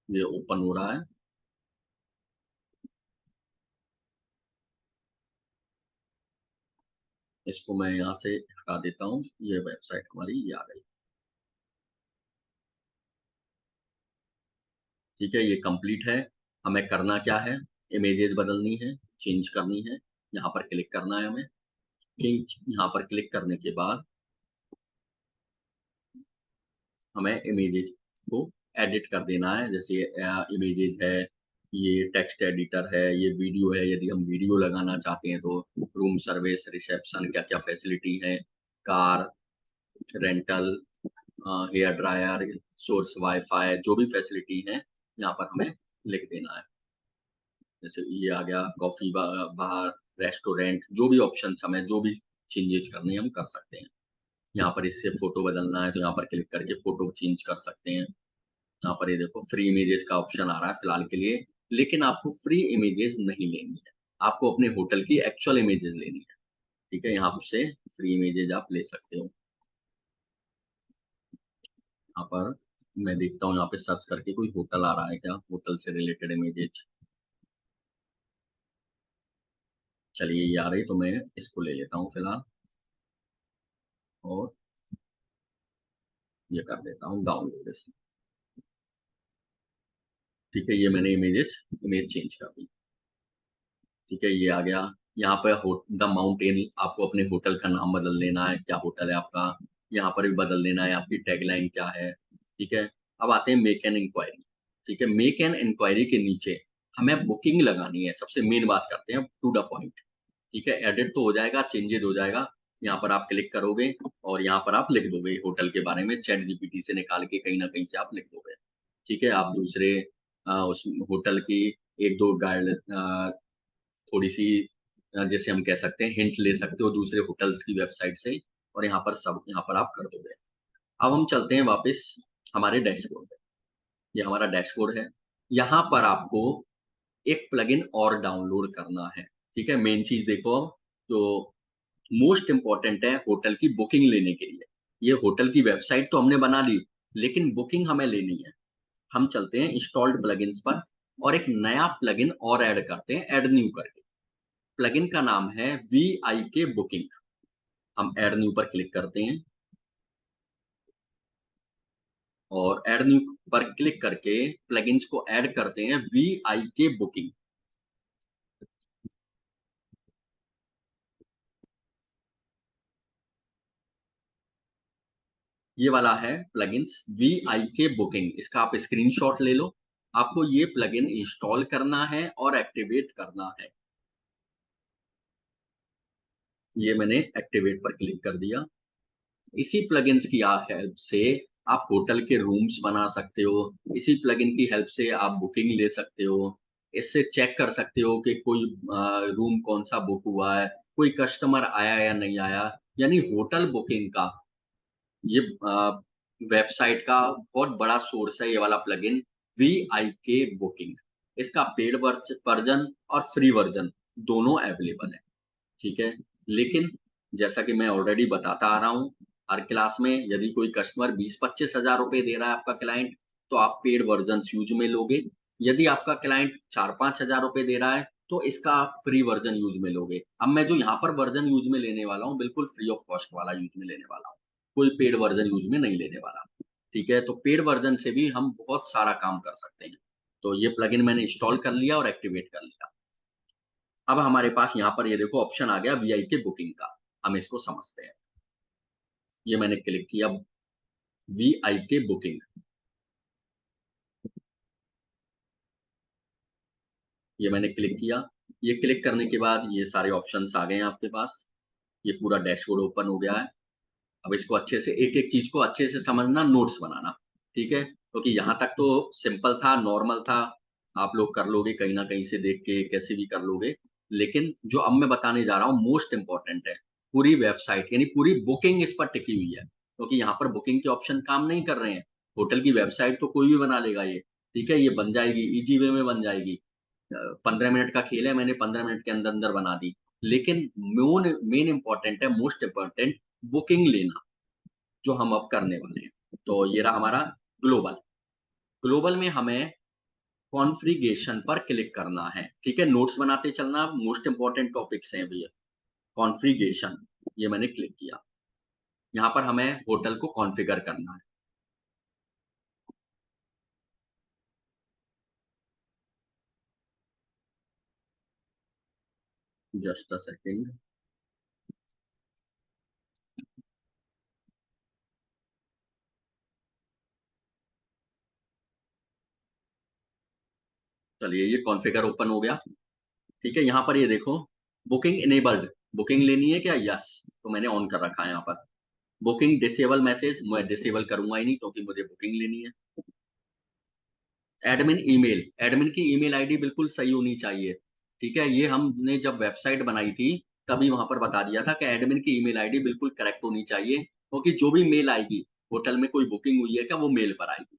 ये ओपन हो रहा है। इसको मैं यहाँ से हटा देता हूँ। ये वेबसाइट हमारी ये आ गई। ठीक है, ये कंप्लीट है। हमें करना क्या है? इमेजेस बदलनी है, चेंज करनी है। यहाँ पर क्लिक करना है हमें। चेंज यहाँ पर क्लिक करने के बाद हमें इमेजेस को एडिट कर देना है। जैसे इमेजेस है, ये टेक्स्ट एडिटर है, ये वीडियो है। यदि हम वीडियो लगाना चाहते हैं तो रूम सर्विस, रिसेप्शन क्या-क्या फैसिलिटी है, car, rental, hair dryer, source wifi जो भी फैसिलिटी है, यहाँ पर हमें लिख देना है। जैसे ये आ गया कॉफ़ी बार, रेस्टोरेंट, जो भी ऑप्शंस हमें जो भी चेंजेज़ करने हैं हम कर सकते हैं। यहाँ पर इससे फ़ोटो बदलना है तो यहाँ पर क्लिक करके फ़ोटो चेंज कर सकते हैं। यहाँ पर ये देखो फ्री इमेजेज़ का ऑप्शन आ रहा है फिलहाल के लिए, लेकिन आपको फ्री इमेजेज़ नहीं लेनी है। आपको अपने होटल की एक्चुअल इमेजेज़ लेनी है। ठीक है? यहाँ से फ्री इमेजेज़ आप ले सकते हो। यहाँ पर मैं देखता हूँ यहाँ पे सर्च करके कोई होटल आ रहा है क्या? होटल से रिलेटेड इमेजेज़। चलिए ये आ रही तो मैं इसको ले लेता हूँ फिलहाल और ये कर देता हूँ डाउनलोड इसे। ठीक है, ये मैंने इमेज चेंज कर दी। ठीक है, ये आ गया। यहाँ पे हो द माउंटेन आपको अपने होटल का नाम बदल लेना है, क्या होटल है आपका, यहाँ पर भी बदल देना है, आपकी टैगलाइन क्या है, ठीक है। अब आते हैं मेक एन इंक्वायरी, ठीक है। मेक एन इंक्वायरी के नीचे हमें बुकिंग लगानी है, सबसे मेन बात करते हैं टू द पॉइंट, ठीक है। एडिट तो हो जाएगा, चेंजेज हो जाएगा, यहाँ पर आप क्लिक करोगे और यहाँ पर आप लिख दोगे होटल के बारे में, चैट जीपीटी से निकाल के कहीं न कहीं से आप लिख दोगे, ठीक है। आप दूसरे उस होटल की 1-2 थोड़ी-सी जैसे हम कह सकते हैं हिंट ले सकते हो दूसरे होटल्स की वेबसाइट से और यहाँ पर आप कर दोगे। अब हम चलते हैं वापस हमारे डैशबोर्ड पे। ये हमारा डैशबोर्ड है। यहाँ पर आपको एक प्लगइन और डाउनलोड करना है, ठीक है? मेन चीज़ देखो अब, तो मोस्ट इम्पोर्टेंट है होटल की बुकिंग लेने के लिए। ये होटल की वेबसाइट तो हमने बना ली, लेकिन बुकिंग हमें लेनी है। हम चलते हैं इंस्टॉल्ड प्लगइन्स पर और एक नया प्लगइन और ऐड करते हैं, ऐड न्यू करके। प्लगइन का नाम है वीआईके बुकिंग। हम ऐड न्यू पर क्लिक करते हैं और ऐड न्यू पर क्लिक करके प्लगइन्स को ऐड करते हैं वीआईके बुकिंग। ये वाला है प्लगइन्स वीआईके बुकिंग। इसका आप स्क्रीनशॉट ले लो। आपको ये प्लगइन इंस्टॉल करना है और एक्टिवेट करना है। ये मैंने एक्टिवेट पर क्लिक कर दिया। इसी प्लगइन्स की हेल्प से आप होटल के रूम्स बना सकते हो। इसी प्लगइन की हेल्प से आप बुकिंग ले सकते हो। इससे चेक कर सकते हो कि कोई रूम कौन-सा बुक हुआ है, कोई कस्टमर आया या नहीं आया। यानी होटल बुकिंग का ये वेबसाइट का बहुत बड़ा सोर्स है ये वाला प्लगइन वीआईके बुकिंग। इसका पेड वर्जन और फ्री वर्जन दोनों अवेलेबल है। ठीक है? लेकिन जैसा कि मैं ऑलरेडी बताता आ रहा हूँ, हर क्लास में यदि कोई कस्टमर 20-25 हज़ार रुपए दे रहा है आपका क्लाइंट, तो आप पेड वर्ज़न्स यूज़ में लोगे। यदि आपका क्लाइंट 4-5 हज़ार रुपए दे रहा है, तो इसका आप फ्री वर्ज़न यूज़ में लोगे। अब मैं जो यहाँ पर वर्ज़न यूज़ में लेने वाला हूँ, बिल्कुल फ्री ऑफ कॉस्ट वाला यूज़ में लेने वाला हूँ। कोई पेड वर्ज़न यूज़ में नहीं लेने वाला। ठीक है? तो पेड वर्ज़न से भी हम बहुत सारा काम कर सकते हैं। तो ये प्लगइन मैंने इंस्टॉल कर लिया और एक्टिवेट कर लिया। अब हमारे पास यहाँ पर ये देखो ऑप्शन आ गया वीआईके बुकिंग का। हम इसको समझते हैं। ये मैंने क्लिक किया वीआईके बुकिंग। ये मैंने क्लिक किया। ये क्लिक करने के बाद ये सारे ऑप्शंस आ गए हैं आपके पास। ये पूरा डैशबोर्ड ओपन हो गया है। अब इसको अच्छे से एक-एक चीज़ को अच्छे से समझना, नोट्स बनाना, ठीक है? क्योंकि यहाँ तक तो सिंपल था, नॉर्मल था, आप लोग कर लोगे कहीं न कहीं से देख के, कैसे भी कर लोगे। लेकिन जो अब मैं बताने जा रहा हूँ मोस्ट इम्पोर्टेंट है। पूरी वेबसाइट यानी पूरी बुकिंग इस पर टिकी हुई है, क्योंकि यहाँ पर बुकिंग के ऑप्शन काम नहीं कर रहे हैं। होटल की वेबसाइट तो कोई भी बना लेगा ये, ठीक है? ये बन जाएगी, ईज़ी वे में बन जाएगी। 15 मिनट का खेल है, मैंने 15 मिनट के अंदर-अंदर बना दी। लेकिन मेन इम्पोर्टेंट है, मोस्ट इम्पोर्टेंट बुकिंग लेना। जो हम अब करने वाले हैं। तो ये रहा हमारा ग्लोबल। ग्लोबल में हमें कॉन्फ़िगरेशन पर क्लिक करना है, ठीक है? नोट्स बनाते चलना, मोस्ट इम्पोर्टेंट टॉपिक्स हैं भैया। कॉन्फ़िगरेशन, ये मैंने क्लिक किया। यहाँ पर हमें होटल को कॉन्फ़िगर करना है। Just a second. चलिए ये कॉन्फ़िगर ओपन हो गया, ठीक है? यहाँ पर ये देखो, बुकिंग इनेबल्ड, बुकिंग लेनी है क्या? यस, तो मैंने ऑन कर रखा है यहाँ पर। बुकिंग डिसेबल मैसेज, मैं डिसेबल करूँगा ही नहीं क्योंकि मुझे बुकिंग लेनी है। एडमिन की ईमेल आईडी बिल्कुल सही होनी चाहिए, ठीक है? ये हमने जब वेबसाइट बनाई थी, तभी वहाँ पर बता दिया था कि एडमिन की ईमेल आईडी बिल्कुल करेक्ट होनी चाहिए, क्योंकि जो भी मेल आएगी, होटल में कोई बुकिंग हुई है क्या, वो मेल पर आएगी,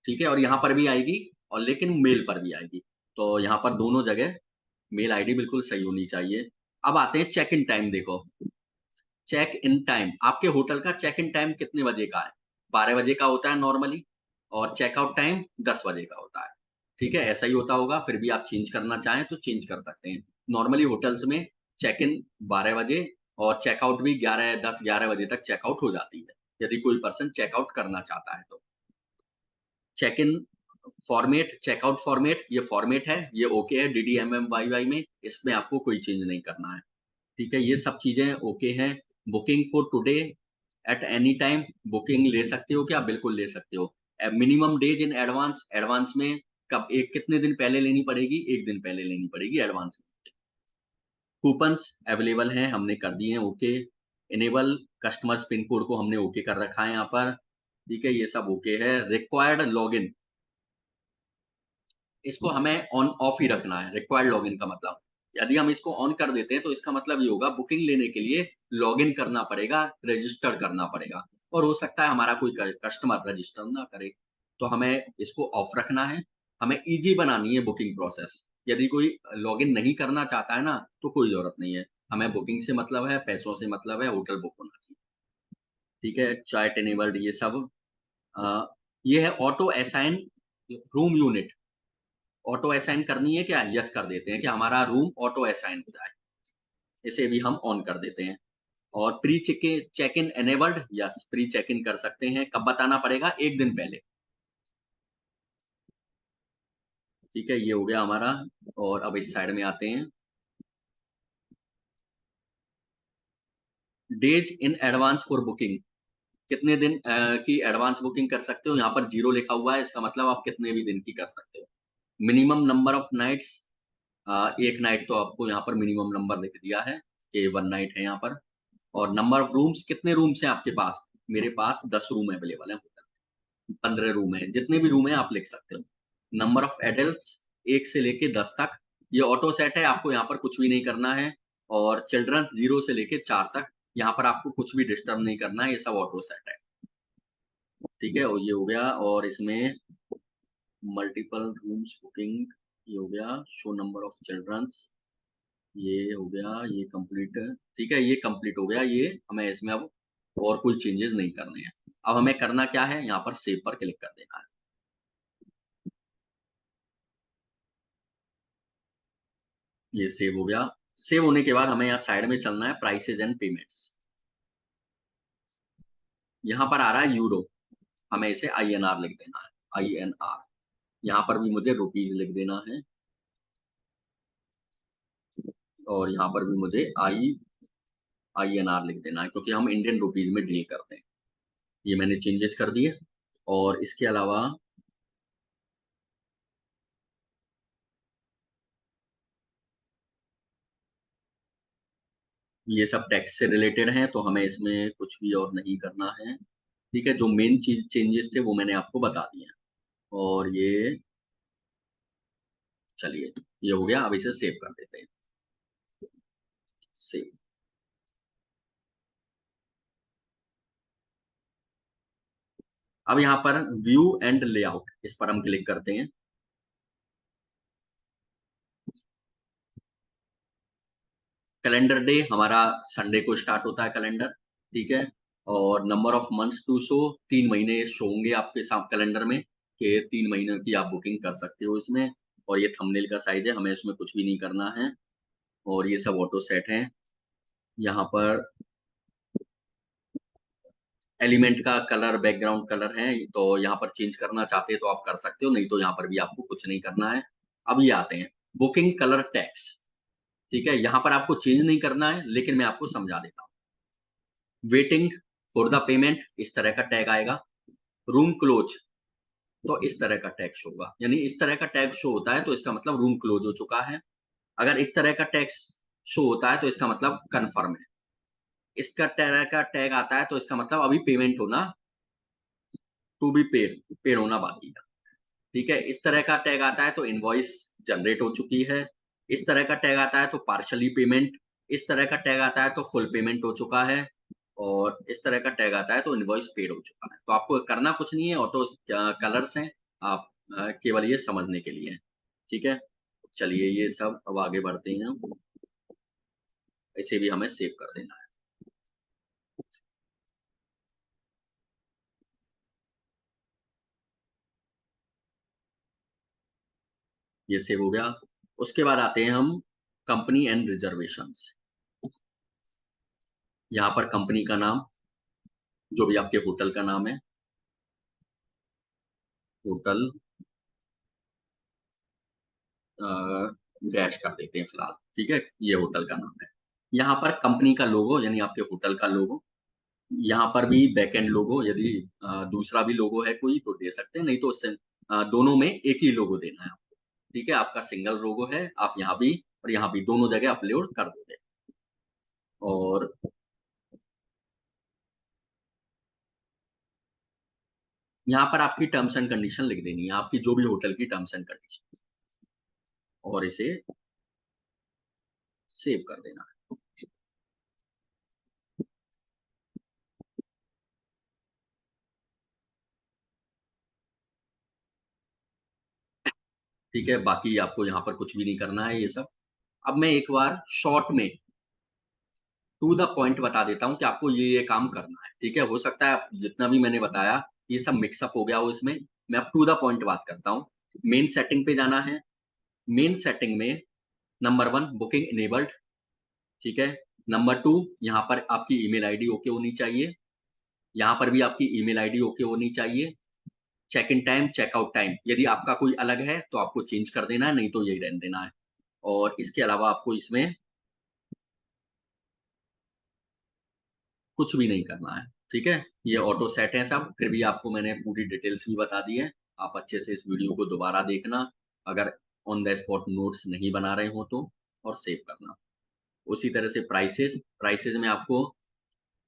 ठीक है? और यहाँ पर भी आएगी और लेकिन मेल पर भी आएगी। तो यहाँ पर दोनों जगह मेल आईडी बिल्कुल सही होनी चाहिए। अब आते हैं चेक इन टाइम देखो, चेक इन टाइम, आपके होटल का चेक इन टाइम कितने बजे का है? 12 बजे का होता है नॉर्मली और चेकआउट टाइम 10 बजे का होता है। ठीक है? ऐसा ही होता होगा, फिर भी आप चेंज करना चाहें तो चेंज कर सकते हैं। नॉर्मली होटल्स में चेक इन 12 बजे और चेकआउट भी 11 10-11 बजे तक चेकआउट हो जाती है, यदि कोई पर्सन चेकआउट करना चाहता है तो। Check in format, checkout format, ये फॉर्मेट है, ये ओके है डीडीएमएम-वाईवाई में, इसमें आपको कोई चेंज नहीं करना है। ठीक है? ये सब चीज़ें ओके हैं। Booking for today at any time, booking ले सकते हो क्या? बिल्कुल ले सकते हो। Minimum days in advance, advance में कब एक कितने दिन पहले लेनी पड़ेगी? 1 दिन पहले लेनी पड़ेगी एडवांस में। कूपन्स अवेलेबल हैं, हमने कर दिए हैं okay. Enable customers pin code को हमने ओके कर रखा है यहाँ पर। ठीक है? ये सब ओके है। रिक्वायर्ड लॉगिन, इसको हमें ऑन ऑफ ही रखना है, रिक्वायर्ड लॉगिन का मतलब। यदि हम इसको ऑन कर देते हैं तो इसका मतलब ये होगा बुकिंग लेने के लिए लॉगिन करना पड़ेगा, रजिस्टर करना पड़ेगा और हो सकता है हमारा कोई कस्टमर रजिस्टर ना करे। तो हमें इसको ऑफ रखना है, हमें ईज़ी बनानी है बुकिंग प्रोसेस। यदि कोई लॉगिन नहीं करना चाहता है ना, तो कोई ज़रूरत नहीं है। हमें बुकिंग से मतलब है, पैसों से मतलब है, होटल बुक होना चाहिए। ठीक है? चैट इनेबल्ड ये सब अ, ये है auto assign room unit. Auto assign करनी है क्या? यस कर देते हैं कि हमारा रूम ऑटो असाइन हो जाए। इसे भी हम ऑन कर देते हैं और pre check in enabled, yes pre check in कर सकते हैं। कब बताना पड़ेगा? 1 दिन पहले। ठीक है? ये हो गया हमारा और अब इस साइड में आते हैं। Days in advance for booking, कितने दिन की एडवांस बुकिंग कर सकते हो? यहाँ पर 0 लिखा हुआ है, इसका मतलब आप कितने भी दिन की कर सकते हो। Minimum number of nights, 1 night तो आपको यहाँ पर मिनिमम नंबर लिख दिया है कि 1 नाइट है यहाँ पर। और नंबर ऑफ रूम्स, कितने रूम्स हैं आपके पास? मेरे पास 10 रूम अवेलेबल हैं होटल में। 15 रूम है, जितने भी रूम है आप लिख सकते हो। नंबर ऑफ एडल्ट्स 1 से लेके 10 तक, ये ऑटो सेट है, आपको यहाँ पर कुछ भी नहीं करना है। और चिल्ड्रंस 0 से लेके 4 तक, यहाँ पर आपको कुछ भी डिस्टर्ब नहीं करना है, ये सब ऑटो सेट है। ठीक है? और ये हो गया, और इसमें मल्टीपल रूम्स बुकिंग ये हो गया, शो नंबर ऑफ चिल्ड्रंस ये हो गया, ये कंप्लीट। ठीक है, ये कंप्लीट हो गया, ये हमें इसमें अब और कोई चेंजेस नहीं करने हैं। अब हमें करना क्या है, यहाँ पर सेव पर क्लिक कर देना है। ये सेव हो गया। सेव होने के बाद हमें यहाँ साइड में चलना है, प्राइसेज एंड पेमेंट्स। यहाँ पर आ रहा है यूरो, हमें इसे INR लिख देना है, INR। यहाँ पर भी मुझे रुपीज लिख देना है, और यहाँ पर भी मुझे INR लिख देना है, क्योंकि हम इंडियन रुपीज में डील करते हैं। ये मैंने चेंजेस कर दिए। और इसके अलावा ये सब टैक्स से रिलेटेड हैं, तो हमें इसमें कुछ भी और नहीं करना है। ठीक है, जो मेन चीज चेंजेस थे वो मैंने आपको बता दिए हैं। और ये चलिए, ये हो गया, अब इसे सेव कर देते हैं। सेव। अब यहाँ पर व्यू एंड लेआउट, इस पर हम क्लिक करते हैं। कैलेंडर डे हमारा संडे को स्टार्ट होता है कैलेंडर। ठीक है, और number of months to show, 3 महीने शो होंगे आपके साथ कैलेंडर में, कि 3 महीने की आप बुकिंग कर सकते हो इसमें। और ये थंबनेल का साइज है, हमें इसमें कुछ भी नहीं करना है। और ये सब ऑटो सेट है। यहाँ पर एलिमेंट का कलर बैकग्राउंड कलर है, तो यहाँ पर चेंज करना चाहते हैं तो आप कर सकते हो, नहीं तो यहाँ पर भी आपको कुछ नहीं करना है। अब ये आते हैं बुकिंग कलर टैक्स। ठीक है, यहाँ पर आपको चेंज नहीं करना है, लेकिन मैं आपको समझा देता हूँ। वेटिंग फॉर द पेमेंट, इस तरह का टैग आएगा। रूम क्लोज, तो इस तरह का टैग शो होगा, यानी इस तरह का टैग शो होता है तो इसका मतलब रूम क्लोज हो चुका है। अगर इस तरह का टैग शो होता है तो इसका मतलब कंफर्म है। इसका तरह का टैग आता है तो इसका मतलब अभी पेमेंट होना, टू बी पेड, पेड होना बाकी है। ठीक है, इस तरह का टैग आता है तो इनवॉइस जनरेट हो चुकी है। इस तरह का टैग आता है तो पार्शियली पेमेंट। इस तरह का टैग आता है तो फुल पेमेंट हो चुका है। और इस तरह का टैग आता है तो इनवॉइस पेड हो चुका है। तो आपको करना कुछ नहीं है, ऑटो कलर्स हैं, आप केवल ये समझने के लिए हैं। ठीक है, चलिए ये सब अब आगे बढ़ते हैं। इसे भी हमें सेव कर देना है। ये सेव हो गया। उसके बाद आते हैं हम कंपनी एंड रिजर्वेशंस। यहाँ पर कंपनी का नाम, जो भी आपके होटल का नाम है, होटल डैश कर देते हैं फिलहाल। ठीक है, ये होटल का नाम है। यहाँ पर कंपनी का लोगो, यानी आपके होटल का लोगो। यहाँ पर भी बैकएंड लोगो, यदि दूसरा भी लोगो है कोई तो दे सकते हैं, नहीं तो उससे दोनों में एक ही लोगो देना है आपको। ठीक है, आपका सिंगल लोगो है, आप यहाँ भी और यहाँ भी दोनों जगह अपलोड कर दोगे। और यहाँ पर आपकी टर्म्स एंड कंडीशन लिख देनी है, आपकी जो भी होटल की टर्म्स एंड कंडीशन, और इसे सेव कर देना है। ठीक है, बाकी आपको यहाँ पर कुछ भी नहीं करना है ये सब। अब मैं एक बार शॉर्ट में टू द पॉइंट बता देता हूँ कि आपको ये काम करना है। ठीक है, हो सकता है जितना भी मैंने बताया ये सब मिक्सअप हो गया हो इसमें। मैं अब टू द पॉइंट बात करता हूँ। मेन सेटिंग पे जाना है। मेन सेटिंग में नंबर 1 बुकिंग इनेबल्ड। ठीक है, नंबर 2 यहाँ पर आपकी ईमेल आईडी ओके होनी चाहिए। यहाँ पर भी आपकी ईमेल आईडी ओके होनी चाहिए। Check in time, checkout time यदि आपका कोई अलग है तो आपको चेंज कर देना है, नहीं तो यही रहने देना है। और इसके अलावा आपको इसमें कुछ भी नहीं करना है। ठीक है, ये ऑटो सेट है सब, फिर भी आपको मैंने पूरी डिटेल्स भी बता दी है। आप अच्छे से इस वीडियो को दोबारा देखना, अगर ऑन द स्पॉट नोट्स नहीं बना रहे हो तो, और सेव करना। उसी तरह से प्राइसेस, प्राइसेस में आपको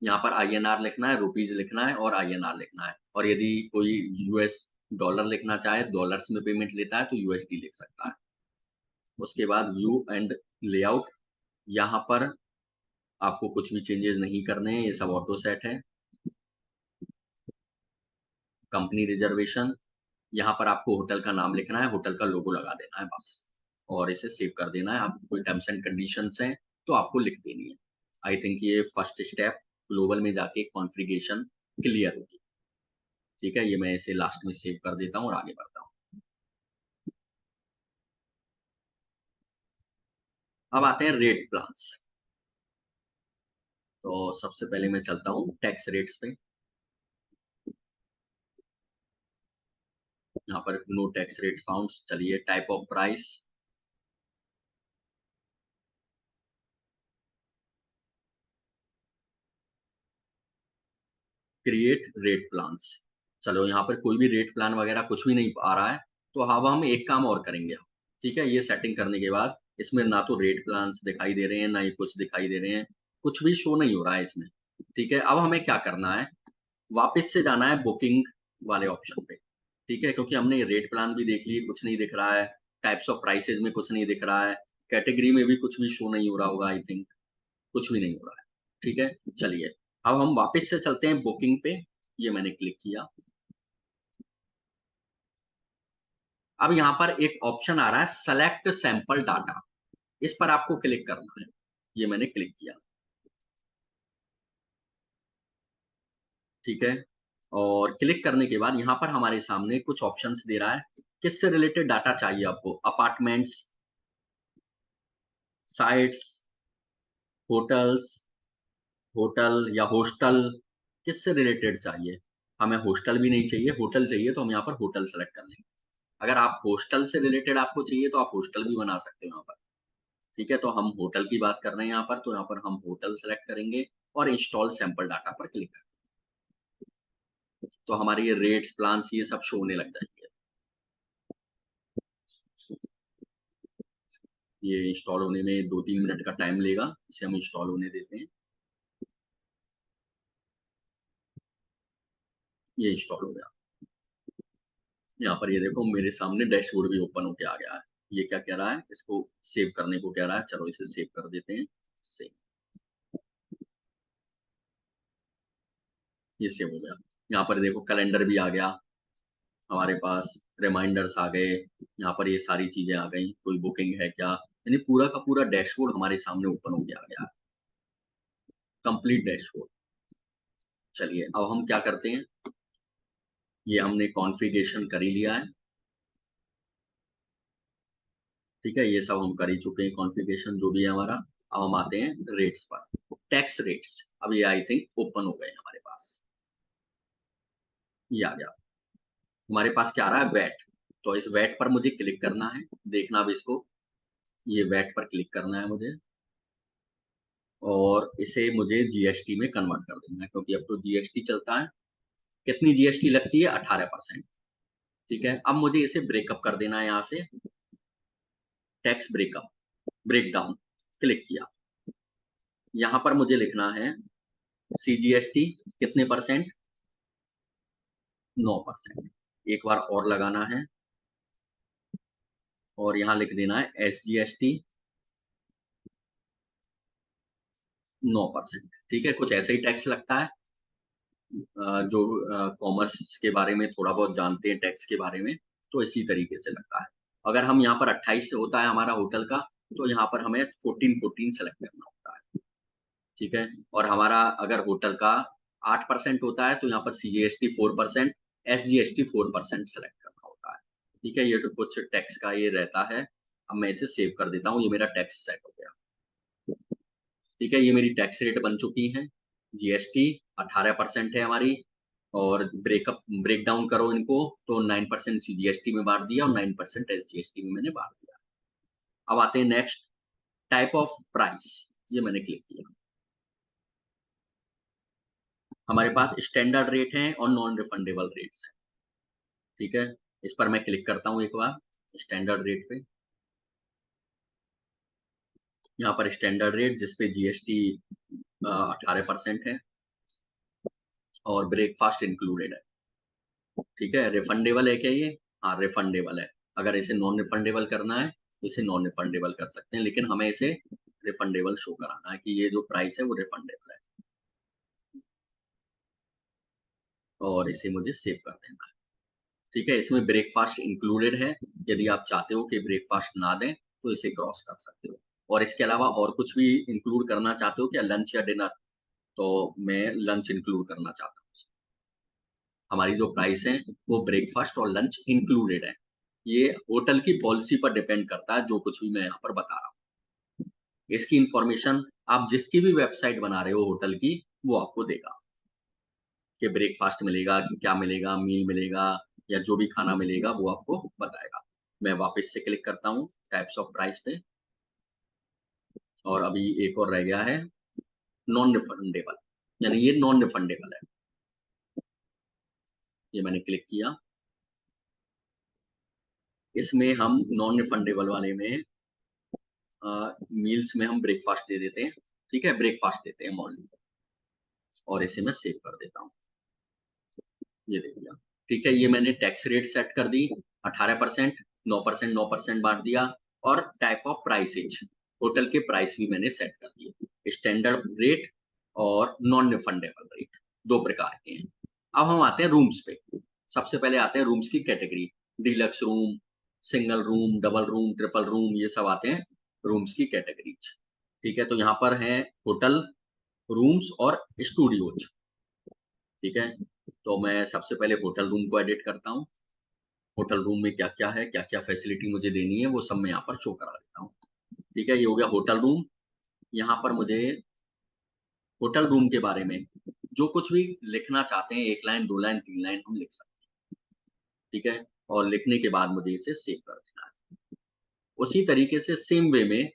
यहाँ पर INR लिखना है, रुपीज़ लिखना है और INR लिखना है। और यदि कोई US डॉलर लिखना चाहे, डॉलर्स में पेमेंट लेता है तो USD लिख सकता है। उसके बाद व्यू एंड लेआउट, यहाँ पर आपको कुछ भी चेंजेस नहीं करने हैं, ये सब ऑटो सेट है। कंपनी रिजर्वेशन, यहाँ पर आपको होटल का नाम लिखना है, होटल का लोगो लगा देना है बस, और इसे सेव कर देना है। आपको कोई टर्म्स एंड कंडीशंस हैं तो आपको लिख देनी है। आई थिंक ये फर्स्ट स्टेप ग्लोबल में जाके कॉन्फ़िगरेशन क्लियर होगी। ठीक है, ये मैं इसे लास्ट में सेव कर देता हूँ और आगे बढ़ता हूँ। अब आते हैं रेट प्लान्स। तो सबसे पहले मैं चलता हूँ टैक्स रेट्स पे। यहाँ पर नो टैक्स रेट फाउंड, चलिए type of price, create rate plans. चलो यहाँ पर कोई भी रेट प्लान वगैरह कुछ भी नहीं आ रहा है, तो अब हम एक काम और करेंगे। ठीक है, ये सेटिंग करने के बाद इसमें ना तो रेट प्लान्स दिखाई दे रहे हैं, ना ही कुछ दिखाई दे रहे हैं, कुछ भी शो नहीं हो रहा है इसमें। ठीक है, अब हमें क्या करना है, वापस से जाना है बुकिंग वाले ऑप्शन पे। ठीक है, क्योंकि हमने रेट प्लान भी देख लिए, कुछ नहीं दिख रहा है, टाइप्स ऑफ प्राइसेस में कुछ नहीं दिख रहा है, कैटेगरी में भी कुछ भी शो नहीं हो रहा होगा, आई थिंक कुछ भी नहीं हो रहा है। ठीक है, चलिए अब हम वापस से चलते हैं बुकिंग पे। ये मैंने क्लिक किया। अब यहाँ पर एक ऑप्शन आ रहा है सेलेक्ट सैंपल डाटा, इस पर आपको क्लिक करना है। ये मैंने क्लिक किया। ठीक है, और क्लिक करने के बाद यहाँ पर हमारे सामने कुछ ऑप्शंस दे रहा है, किससे रिलेटेड डाटा चाहिए आपको, अपार्टमेंट्स, साइट्स, होटल्स, होटल या हॉस्टल, किससे रिलेटेड चाहिए। हमें हॉस्टल भी नहीं चाहिए, होटल चाहिए, तो हम यहाँ पर होटल सेलेक्ट कर लेंगे। अगर आप हॉस्टल से रिलेटेड आपको चाहिए तो आप हॉस्टल भी बना सकते हो यहाँ पर। ठीक है, तो हम होटल की बात कर रहे हैं यहाँ पर, तो यहाँ पर हम होटल सेलेक्ट करेंगे और इंस्टॉल सैंपल डाटा पर क्लिक करेंगे। तो हमारे ये रेट्स, प्लान्स ये सब शो होने लग जाएंगे। ये इंस्टॉल होने में 2-3 मिनट का टाइम लेगा, इसे हम इंस्टॉल होने देते हैं। ये इंस्टॉल हो गया। यहाँ पर ये देखो मेरे सामने डैशबोर्ड भी ओपन होके आ गया है। ये क्या कह रहा है, इसको सेव करने को कह रहा है, चलो इसे सेव कर देते हैं। सेव, ये सेव हो गया। यहाँ पर देखो कैलेंडर भी आ गया हमारे पास, रिमाइंडर्स आ गए, यहाँ पर ये सारी चीजें आ गई, कोई बुकिंग है क्या, यानी पूरा का पूरा डैशबोर्ड हमारे सामने ओपन होके आ गया, कंप्लीट डैशबोर्ड। चलिए अब हम क्या करते हैं, ये हमने कॉन्फ़िगरेशन कर ही लिया है। ठीक है, ये सब हम कर ही चुके हैं कॉन्फ़िगरेशन जो भी है हमारा। अब हम आते हैं रेट्स पर, टैक्स रेट्स। अब ये आई थिंक ओपन हो गए हमारे पास। ये आ गया हमारे पास, क्या आ रहा है, वैट। तो इस वैट पर मुझे क्लिक करना है, देखना अब इसको, ये वैट पर क्लिक करना है मुझे, और इसे मुझे जीएसटी में कन्वर्ट कर देना है, क्योंकि अब तो जीएसटी चलता है। कितनी जीएसटी लगती है, 18%। ठीक है, अब मुझे इसे ब्रेकअप कर देना है, यहाँ से टैक्स ब्रेकअप, ब्रेकडाउन, क्लिक किया। यहाँ पर मुझे लिखना है सीजीएसटी कितने परसेंट, 9%। एक बार और लगाना है, और यहाँ लिख देना है एसजीएसटी 9%। ठीक है, कुछ ऐसे ही टैक्स लगता है। जो कॉमर्स के बारे में थोड़ा बहुत जानते हैं टैक्स के बारे में, तो इसी तरीके से लगता है। अगर हम यहाँ पर 28 से होता है हमारा होटल का, तो यहाँ पर हमें 14 सेलेक्ट करना होता है। ठीक है, और हमारा अगर होटल का 8% होता है, तो यहाँ पर सीजीएसटी 4%, एसजीएसटी 4% सेलेक्ट करना होता है। ठीक है, ये तो कुछ टैक्स का ये रहता है। अब मैं इसे सेव कर देता हूँ, ये मेरा टैक्स सेट हो गया। ठीक है, ये मेरी टैक्स रेट बन चुकी है। जीएसटी 18% है हमारी, और ब्रेकअप ब्रेक डाउन करो इनको, तो 9% सीजीएसटी में बाँट दिया और 9% एसजीएसटी में मैंने बाँट दिया। अब आते हैं नेक्स्ट, टाइप ऑफ प्राइस। ये मैंने क्लिक किया। हमारे पास स्टैंडर्ड रेट हैं और नॉन रिफंडेबल रेट्स हैं। ठीक है, इस पर मैं क्लिक करता हूँ एक बार स्टैंडर्ड रेट पे। यहाँ पर स्टैंडर्ड रेट जिस पे जीएसटी 18% है। और ब्रेकफास्ट इंक्लूडेड है। ठीक है, रिफंडेबल है क्या ये? हाँ, रिफंडेबल है। अगर इसे नॉन रिफंडेबल करना है तो इसे नॉन रिफंडेबल कर सकते हैं, लेकिन हमें इसे रिफंडेबल शो कराना है कि ये जो प्राइस है वो रिफंडेबल है, और इसे मुझे सेव कर देना है। ठीक है, इसमें ब्रेकफास्ट इंक्लूडेड है। यदि आप चाहते हो कि ब्रेकफास्ट ना दें तो इसे क्रॉस कर सकते हो, और इसके अलावा और कुछ भी इंक्लूड करना चाहते हो क्या, लंच या डिनर? तो मैं लंच इंक्लूड करना चाहता हूँ। हमारी जो प्राइस है वो ब्रेकफास्ट और लंच इंक्लूडेड है। ये होटल की पॉलिसी पर डिपेंड करता है, जो कुछ भी मैं यहाँ पर बता रहा हूँ। इसकी इन्फॉर्मेशन आप जिसकी भी वेबसाइट बना रहे हो होटल की, वो आपको देगा कि ब्रेकफास्ट मिलेगा कि क्या मिलेगा, मील मिलेगा या जो भी खाना मिलेगा वो आपको बताएगा। मैं वापस से क्लिक करता हूँ टाइप्स ऑफ प्राइस पे, और अभी एक और रह गया है, नॉन रिफंडेबल, यानी ये नॉन रिफंडेबल है। ये मैंने क्लिक किया। इसमें हम नॉन रिफंडेबल वाले में मील्स में हम ब्रेकफास्ट दे देते हैं। ठीक है, ब्रेकफास्ट देते हैं मॉर्निंग, और इसे मैं सेव कर देता हूँ। ये देख लिया। ठीक है, ये मैंने टैक्स रेट सेट कर दी 18%, 9%, 9% बांट दिया, और टाइप ऑफ प्राइसेज, होटल के प्राइस भी मैंने सेट कर दिए, स्टैंडर्ड रेट और नॉन रिफंडेबल रेट, 2 प्रकार के हैं। अब हम आते हैं रूम्स पे। सबसे पहले आते हैं रूम्स की category, deluxe room, single room, double room, triple room, ये सब आते हैं रूम्स की कैटेगरीज। ठीक है, तो यहाँ पर है होटल, रूम्स और स्टूडियोज। ठीक है, तो मैं सबसे पहले होटल रूम को एडिट करता हूँ। होटल रूम में क्या-क्या है, क्या-क्या फैसिलिटी मुझे देनी है, वो सब मैं यहाँ पर शो करा देता हूँ। ठीक है, ये हो गया होटल रूम। यहाँ पर मुझे होटल रूम के बारे में जो कुछ भी लिखना चाहते हैं, 1 लाइन, 2 लाइन, 3 लाइन हम लिख सकते हैं। ठीक है, और लिखने के बाद मुझे इसे सेव कर देना है। उसी तरीके से सेम वे में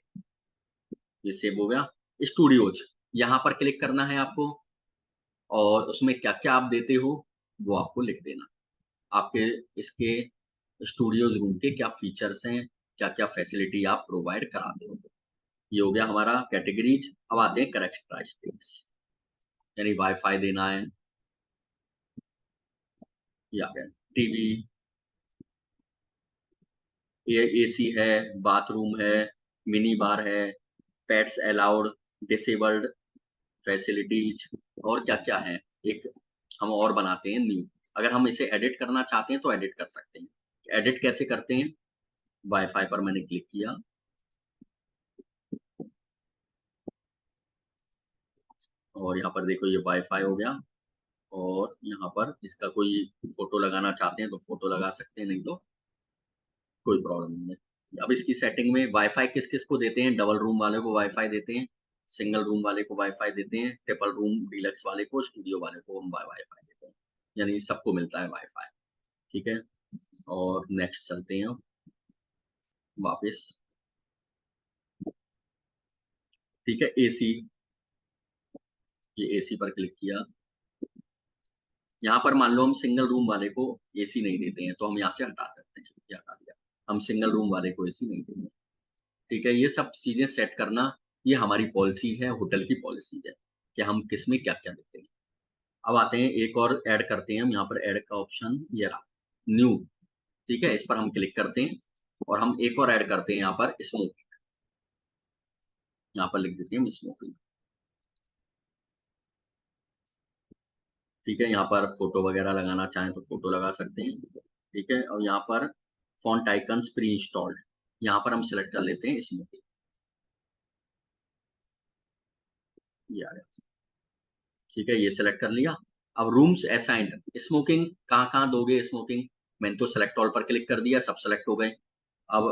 ये सेव हो गया। स्टूडियोज, यहाँ पर क्लिक करना है आपको, और उसमें क्या-क्या आप देते हो, वो आपको लिख देना। आपके इसके स्टूडियोज़ रूम के क्या फीचर्स हैं, क्या-क्या फैसिलिटी आप प्रोवाइड कराते हो। ये हो गया हमारा कैटेगरीज़। अब आते हैं कैरेक्टरिस्टिक्स, यानी वाई-फाई देना है, ये आ गया। टीवी, ये एसी है, बाथरूम है, मिनी बार है, पेट्स अलाउड, डिसेबल्ड फैसिलिटीज़, और क्या-क्या है। एक हम और बनाते हैं न्यू। अगर हम इसे एडिट करना चाहते हैं तो एडिट कर सकते हैं। एडिट कैसे करते हैं? वाई-फाई पर मैंने क्लिक किया, और यहाँ पर देखो ये वाई-फाई हो गया, और यहाँ पर इसका कोई फ़ोटो लगाना चाहते हैं तो फ़ोटो लगा सकते हैं, नहीं तो कोई प्रॉब्लम नहीं है। अब इसकी सेटिंग में वाई-फाई किस-किस को देते हैं, डबल रूम वाले को वाई-फाई देते हैं, सिंगल रूम वाले को वाई-फाई देते हैं, ट्रिपल रूम डीलक्स वाले को, स्टूडियो वाले को हम वाई-फाई देते हैं। यानी सबको मिलता है वाई-फाई। ठीक है? और नेक्स्ट चलते हैं वापस। ठीक है, एसी, ये एसी पर क्लिक किया। यहाँ पर मान लो हम सिंगल रूम वाले को एसी नहीं देते हैं, तो हम यहाँ से हटा सकते हैं। ये हटा दिया। हम सिंगल रूम वाले को एसी नहीं देंगे। ठीक है, ये सब चीज़ें सेट करना, ये हमारी पॉलिसी है, होटल की पॉलिसी है कि हम किसमें क्या-क्या देते हैं। अब आते हैं एक और ऐड करते हैं हम, यहाँ पर ऐड का ऑप्शन ये रहा, न्यू। ठीक है, इस पर हम क्लिक करते हैं, और हम एक और ऐड करते हैं यहाँ पर स्मोकिंग। यहाँ पर लिख देते हैं हम स्मोकिंग। ठीक है, यहाँ पर फ़ोटो वगैरह लगाना चाहें तो फ़ोटो लगा सकते हैं। ठीक है, और यहाँ पर फ़ॉन्ट आइकन्स प्री इंस्टॉल्ड, यहाँ पर हम सेलेक्ट कर लेते हैं स्मोकिंग। ये आ गया। ठीक है, ये सेलेक्ट कर लिया। अब रूम्स असाइन्ड, स्मोकिंग कहाँ-कहाँ दोगे स्मोकिंग? मैंने तो सेलेक्ट ऑल पर क्लिक कर दिया, सब सेलेक्ट हो गए। अब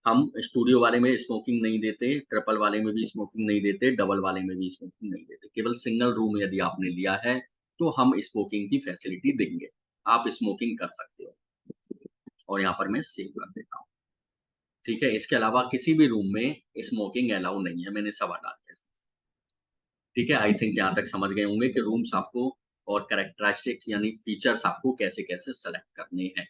हम स्टूडियो वाले में स्मोकिंग नहीं देते, ट्रिपल वाले में भी स्मोकिंग नहीं देते, डबल वाले में भी स्मोकिंग नहीं देते। केवल सिंगल रूम यदि आपने लिया है, तो हम स्मोकिंग की फैसिलिटी देंगे। आप स्मोकिंग कर सकते हो, और यहाँ पर मैं सेव कर देता हूँ। ठीक है, इसके अलावा किसी भी रूम में स्मोकिंग अलाउ नहीं है, मैंने सब हटा दिया इसमें से। ठीक है, आई थिंक यहाँ तक समझ गए होंगे कि रूम्स आपको और कैरेक्टरिस्टिक्स यानी फीचर्स आपको कैसे-कैसे सेलेक्ट करने हैं।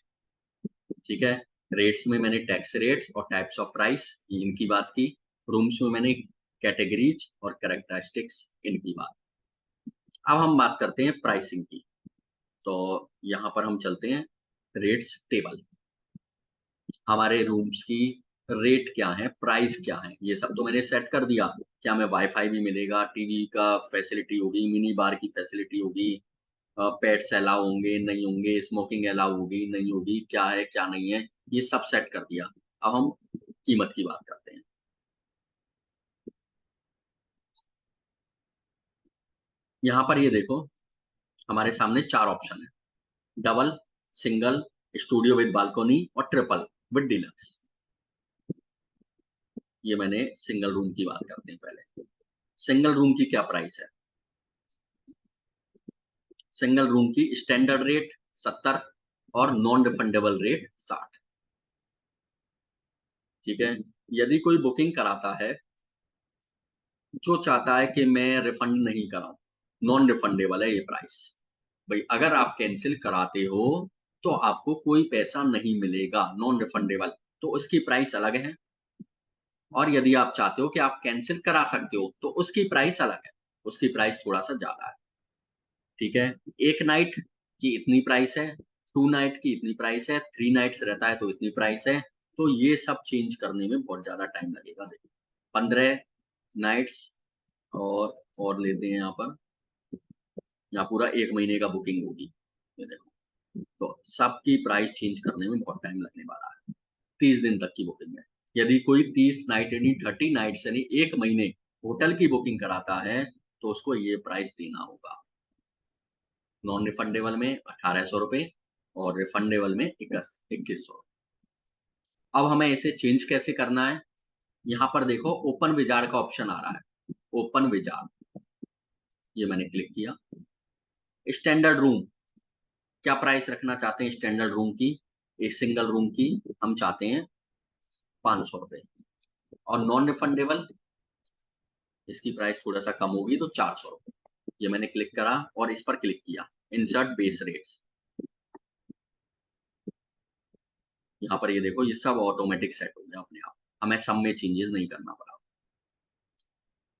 ठीक है, रेट्स में मैंने टैक्स रेट्स और टाइप्स ऑफ प्राइस इनकी बात की। रूम्स में मैंने कैटेगरीज़ और कैरेक्टरिस्टिक्स इनकी बात। अब हम बात करते हैं प्राइसिंग की। तो यहाँ पर हम चलते हैं रेट्स टेबल। हमारे रूम्स की रेट क्या है, प्राइस क्या है, ये सब तो मैंने सेट कर दिया। क्या हमें वाईफाई भी मिलेगा, टीवी का फैसिलिटी होगी, मिनी बार की फैसिलिटी होगी, पेट्स अलाउ होंगे, नहीं होंगे, स्मोकिंग अलाउ होगी, नहीं होगी, क्या है, क्या नहीं है, ये सब सेट कर दिया। अब हम कीमत की बात करते हैं। यहाँ पर ये देखो, हमारे सामने 4 ऑप्शन है। Double, single, studio with balcony और ट्रिपल विद डिलक्स। ये मैंने सिंगल रूम की बात करते हैं पहले। सिंगल रूम की क्या प्राइस है? सिंगल रूम की स्टैंडर्ड रेट 70 और नॉन रिफंडेबल रेट 60। ठीक है। यदि कोई बुकिंग कराता है जो चाहता है कि मैं रिफंड नहीं कराऊं, नॉन रिफंडेबल है ये प्राइस। भाई अगर आप कैंसिल कराते हो तो आपको कोई पैसा नहीं मिलेगा, नॉन रिफंडेबल, तो उसकी प्राइस अलग है। और यदि आप चाहते हो कि आप कैंसिल करा सकते हो तो उसकी प्राइस अलग है, उसकी प्राइस थोड़ा सा ज्यादा है। ठीक है। एक नाइट की इतनी प्राइस है, 2 नाइट की इतनी प्राइस है, 3 नाइट्स रहता है तो इतनी प्राइस है। तो ये सब चेंज करने में बहुत ज़्यादा टाइम लगेगा। देखिए 15 नाइट्स और लेते हैं यहाँ पूरा 1 महीने का बुकिंग होगी। ये देखो, तो सबकी प्राइस चेंज करने में बहुत टाइम लगने वाला है। 30 दिन तक की बुकिंग है। यदि कोई 30 नाइट यानी 30 नाइट्स यानी 1 महीने होटल की बुकिंग कराता है, तो उसको ये प्राइस देना होगा। नॉन रिफंडेबल में 1800 रुपए और रिफंडेबल में 2100। अब हमें इसे चेंज कैसे करना है? यहाँ पर देखो ओपन विजार्ड का ऑप्शन आ रहा है। ओपन विजार्ड, ये मैंने क्लिक किया। स्टैंडर्ड रूम, क्या प्राइस रखना चाहते हैं स्टैंडर्ड रूम की? एक सिंगल रूम की हम चाहते हैं 500 रुपए। और नॉन रिफंडेबल, इसकी प्राइस थोड़ा सा कम होगी तो 400 रुपए। ये मैंने क्लिक करा और इस पर क्लिक किया इंसर्ट बेस रेट्स। यहाँ पर ये देखो, ये सब ऑटोमेटिक सेट हो गया अपने आप, हमें सब में चेंजेस नहीं करना पड़ा।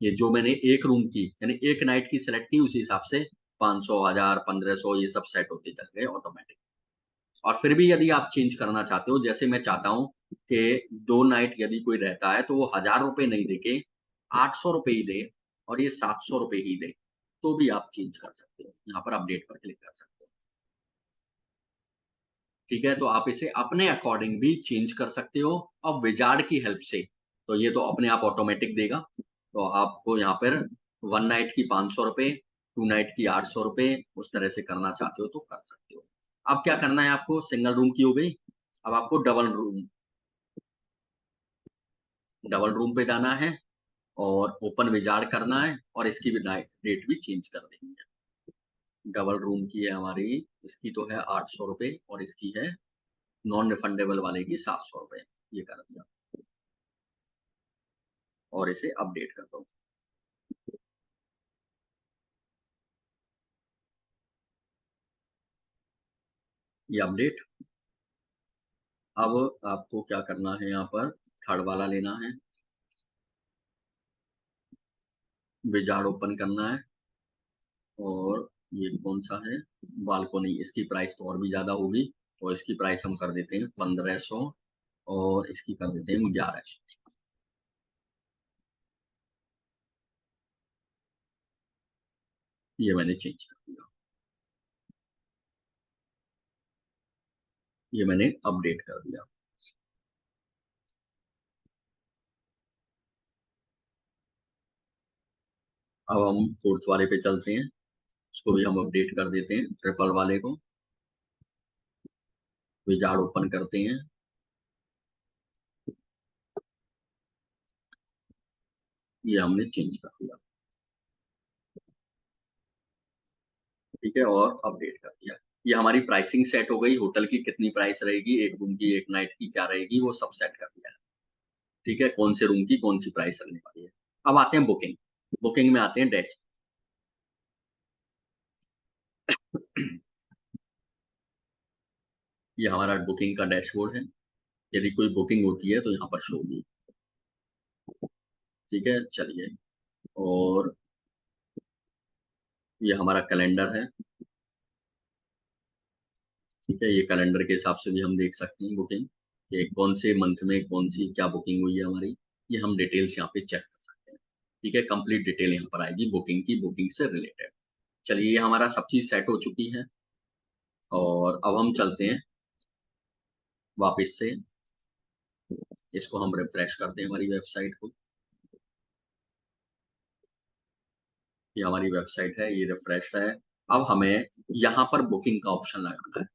ये जो मैंने एक रूम की यानी एक नाइट की सेलेक्ट की, उसी हिसाब से 500, 1000, 1500 ये सब सेट होते चल गए ऑटोमेटिक। और फिर भी यदि आप चेंज करना चाहते हो, जैसे मैं चाहता हूँ कि 2 नाइट यदि कोई रहता है तो वो 1000 रुपए नहीं देके 800 रुपए ही दे और ये 700 रुपए ही दे, तो भी आप चेंज कर सकते हो। यहाँ पर अपडेट पर क्लिक कर सकते हो। ठीक है, तो आप इसे अपने अकॉर्डिंग भी चेंज कर सकते हो और विजार्ड की हेल्प से। तो ये तो अपने आप ऑटोमेटिक देगा। तो आपको यहाँ पर 1 नाइट की 500 रुपए, 2 नाइट की 800 रुपए, उस तरह से करना चाहते हो तो कर सकते हो। अब क्या करना है आपको? सिंगल रूम की हो गई। अब आपको डबल रूम पे जाना है और ओपन विजार्ड करना है और इसकी भी नाइट रेट भी चेंज कर देनी है। डबल रूम की है हमारी, इसकी तो है 800 रुपए और इसकी है नॉन रिफंडेबल वाले की 700 रुपए। ये कर दिया और इसे अपडेट कर दो। ये अपडेट। अब आपको क्या करना है? यहाँ पर थर्ड वाला लेना है, विजार्ड ओपन करना है। और ये कौन सा है? बालकोनी। इसकी प्राइस तो और भी ज्यादा होगी, तो इसकी प्राइस हम कर देते हैं 1500 और इसकी कर देते हैं 1100। ये मैंने चेंज कर दिया। ये मैंने अपडेट कर दिया। अब हम फोर्थ वाले पे चलते हैं, उसको भी हम अपडेट कर देते हैं, ट्रिपल वाले को। विजार्ड ओपन करते हैं। ये हमने चेंज कर दिया। ठीक है, और अपडेट कर दिया। ये हमारी प्राइसिंग सेट हो गई, होटल की कितनी प्राइस रहेगी, एक रूम की एक नाइट की क्या रहेगी, वो सब सेट कर दिया है। ठीक है, कौन से रूम की कौन सी प्राइस लगने वाली है। अब आते हैं बुकिंग। बुकिंग में आते हैं डैश। ये हमारा बुकिंग का डैशबोर्ड है। यदि कोई बुकिंग होती है तो यहाँ पर शो होगी। ठीक है, चलिए। और ये हमारा कैलेंडर है, ठीक है। ये कैलेंडर के हिसाब से भी हम देख सकते हैं बुकिंग, कि कौन से मंथ में कौन सी क्या बुकिंग हुई है हमारी। ये हम डिटेल्स यहाँ पे चेक कर सकते हैं, ठीक है। कंप्लीट डिटेल यहाँ पर आएगी बुकिंग की, बुकिंग से रिलेटेड। चलिए, ये हमारा सब चीज सेट हो चुकी है, और अब हम चलते हैं वापस से। इसको हम रिफ्रेश करते हैं हमारी वेबसाइट को। ये हमारी वेबसाइट है, ये रिफ्रेश है। अब हमें यहाँ पर बुकिंग का ऑप्शन लगाना है,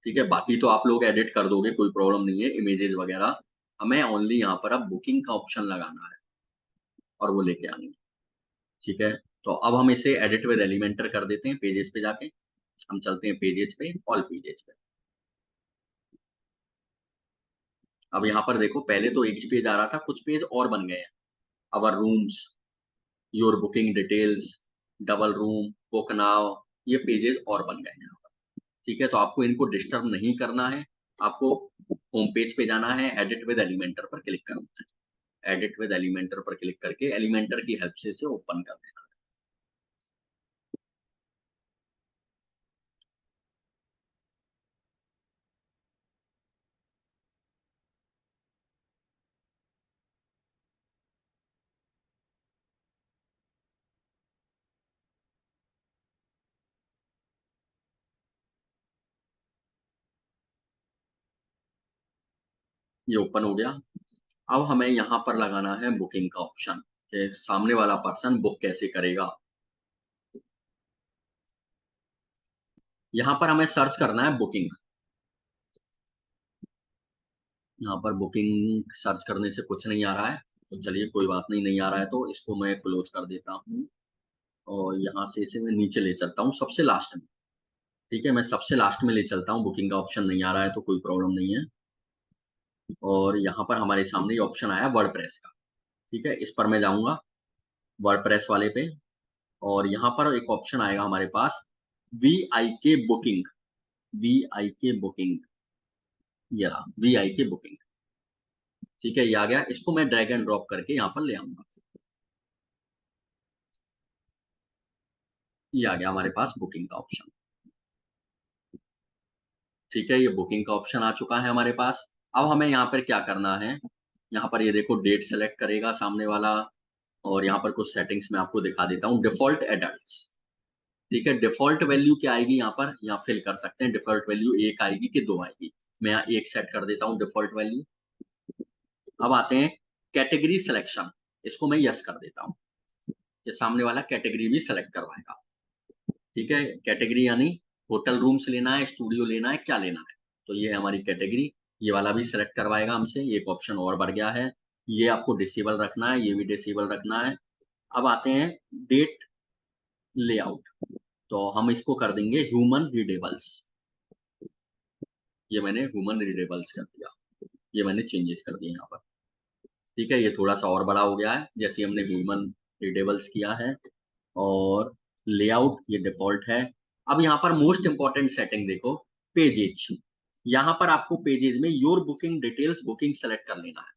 ठीक है। बाकी तो आप लोग एडिट कर दोगे, कोई प्रॉब्लम नहीं है, इमेजेस वगैरह। हमें ओनली यहाँ पर अब बुकिंग का ऑप्शन लगाना है और वो लेके आनी है, ठीक है। तो अब हम इसे एडिट विद एलिमेंटर कर देते हैं। पेजेस पे जाके हम चलते हैं पेजेस पे, ऑल पेजेस पे। अब यहाँ पर देखो, पहले तो एक ही पेज आ रहा था, कुछ पेज और बन गए हैं। Our rooms, your booking details, double room, book now, ये पेजेस और बन गए हैं यहाँ पर, ठीक है। तो आपको इनको डिस्टर्ब नहीं करना है। आपको होम पेज पे जाना है, एडिट विद एलिमेंटर पर क्लिक करना है। एडिट विद एलिमेंटर पर क्लिक करके एलिमेंटर की हेल्प से इसे ओपन कर देना। ये ओपन हो गया। अब हमें यहाँ पर लगाना है बुकिंग का ऑप्शन, कि सामने वाला पर्सन बुक कैसे करेगा। यहाँ पर हमें सर्च करना है बुकिंग। यहाँ पर बुकिंग सर्च करने से कुछ नहीं आ रहा है, तो चलिए कोई बात नहीं, नहीं आ रहा है तो इसको मैं क्लोज कर देता हूँ। और यहाँ से इसे मैं नीचे ले चलता हूँ सबसे लास्ट में, ठीक है। मैं सबसे लास्ट में ले चलता हूँ, बुकिंग का ऑप्शन नहीं आ रहा है तो कोई प्रॉब्लम नहीं है। और यहाँ पर हमारे सामने ये ऑप्शन आया वर्डप्रेस का, ठीक है। इस पर मैं जाऊँगा, वर्डप्रेस वाले पे। और यहाँ पर एक ऑप्शन आएगा हमारे पास, वी आई के बुकिंग। वी आई के बुकिंग, ये रहा वी आई के बुकिंग, ठीक है। ये आ गया, इसको मैं ड्रैग एंड ड्रॉप करके यहाँ पर ले आऊंगा। ये आ गया हमारे पास बुकिंग का ऑप्शन, ठीक है। ये बुकिंग का ऑप्शन आ चुका है हमारे पास। अब हमें यहाँ पर क्या करना है, यहाँ पर ये देखो डेट सेलेक्ट करेगा सामने वाला। और यहाँ पर कुछ सेटिंग्स मैं आपको दिखा देता हूँ। डिफॉल्ट एडल्ट्स, ठीक है। डिफॉल्ट वैल्यू क्या आएगी यहाँ पर, यहाँ फिल कर सकते हैं। डिफॉल्ट वैल्यू एक आएगी कि दो आएगी। मैं यहाँ एक सेट कर देता हूँ डिफॉल्ट वैल्यू। अब आते हैं कैटेगरी सिलेक्शन, इसको मैं यस कर देता हूँ। ये सामने वाला कैटेगरी भी सेलेक्ट करवाएगा, ठीक है। कैटेगरी यानी होटल रूम्स लेना है, स्टूडियो लेना है, क्या लेना है। तो ये है हमारी कैटेगरी। ये वाला भी सिलेक्ट करवाएगा हमसे। ये एक ऑप्शन और बढ़ गया है, ये आपको डिसेबल रखना है, ये भी डिसेबल रखना है। अब आते हैं डेट लेआउट, तो हम इसको कर देंगे ह्यूमन रीडेबल्स। ये मैंने ह्यूमन रीडेबल्स कर दिया, ये मैंने चेंजेस कर दिए यहाँ पर, ठीक है। ये थोड़ा सा और बड़ा हो गया है जैसे हमने ह्यूमन रीडेबल्स किया है। और लेआउट ये डिफॉल्ट है। अब यहाँ पर मोस्ट इंपॉर्टेंट सेटिंग देखो, पेजेज। यहाँ पर आपको पेजेज में your booking details booking select कर लेना है,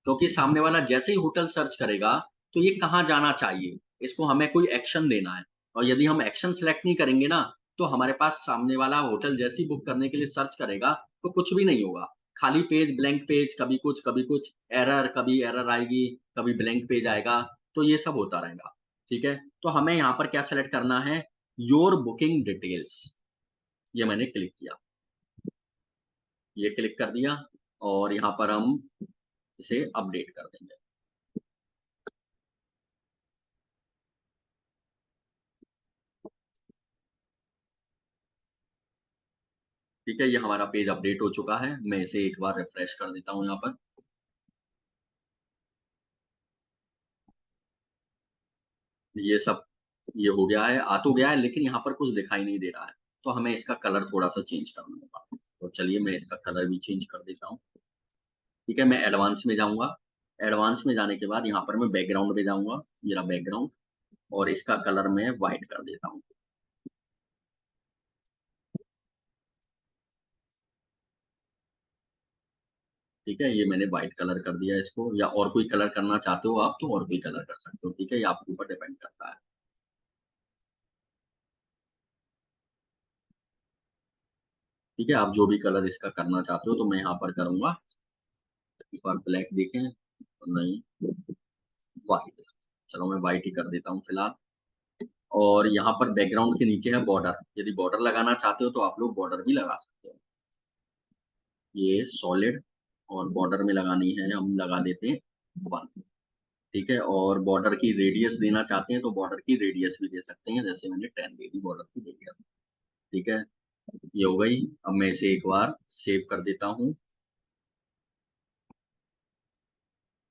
क्योंकि सामने वाला जैसे ही होटल सर्च करेगा तो ये कहाँ जाना चाहिए, इसको हमें कोई एक्शन देना है। और यदि हम एक्शन सेलेक्ट नहीं करेंगे ना, तो हमारे पास सामने वाला होटल जैसे ही बुक करने के लिए सर्च करेगा तो कुछ भी नहीं होगा। खाली पेज, ब्लैंक पेज, कभी कुछ एरर, कभी एरर आएगी, कभी ब्लैंक पेज आएगा। तो ये सब होता रहेगा, ठीक है। तो हमें यहाँ पर क्या सेलेक्ट करना है, योर बुकिंग डिटेल्स। ये मैंने क्लिक किया, ये क्लिक कर दिया। और यहाँ पर हम इसे अपडेट कर देंगे, ठीक है। ये हमारा पेज अपडेट हो चुका है। मैं इसे एक बार रिफ्रेश कर देता हूँ यहाँ पर। ये सब ये हो गया है, आ तो गया है, लेकिन यहाँ पर कुछ दिखाई नहीं दे रहा है। तो हमें इसका कलर थोड़ा सा चेंज करना होगा। तो चलिए मैं इसका कलर भी चेंज कर देता हूँ, ठीक है। मैं एडवांस में जाऊँगा। एडवांस में जाने के बाद यहाँ पर मैं बैकग्राउंड में जाऊँगा, मेरा बैकग्राउंड। और इसका कलर मैं व्हाइट कर देता हूँ, ठीक है। ये मैंने व्हाइट कलर कर दिया इसको, या और कोई कलर करना चाहते हो आप तो और कोई कलर कर सकते हो, ठीक है। ये आपके ऊपर डिपेंड करता है। ठीक है, आप जो भी कलर इसका करना चाहते हो, तो मैं यहाँ पर करूंगा एक बार ब्लैक देखें, नहीं व्हाइट। चलो मैं व्हाइट ही कर देता हूँ फिलहाल। और यहाँ पर बैकग्राउंड के नीचे है बॉर्डर, यदि बॉर्डर लगाना चाहते हो तो आप लोग बॉर्डर भी लगा सकते हो। ये सॉलिड और बॉर्डर में लगानी है, हम लगा देते हैं 1। ठीक है, और बॉर्डर की रेडियस देना चाहते हैं तो बॉर्डर की रेडियस भी दे सकते हैं, जैसे मैंने 10 दे दी बॉर्डर की रेडियस। ठीक है, ये हो गई। अब मैं इसे एक बार सेव कर देता हूँ,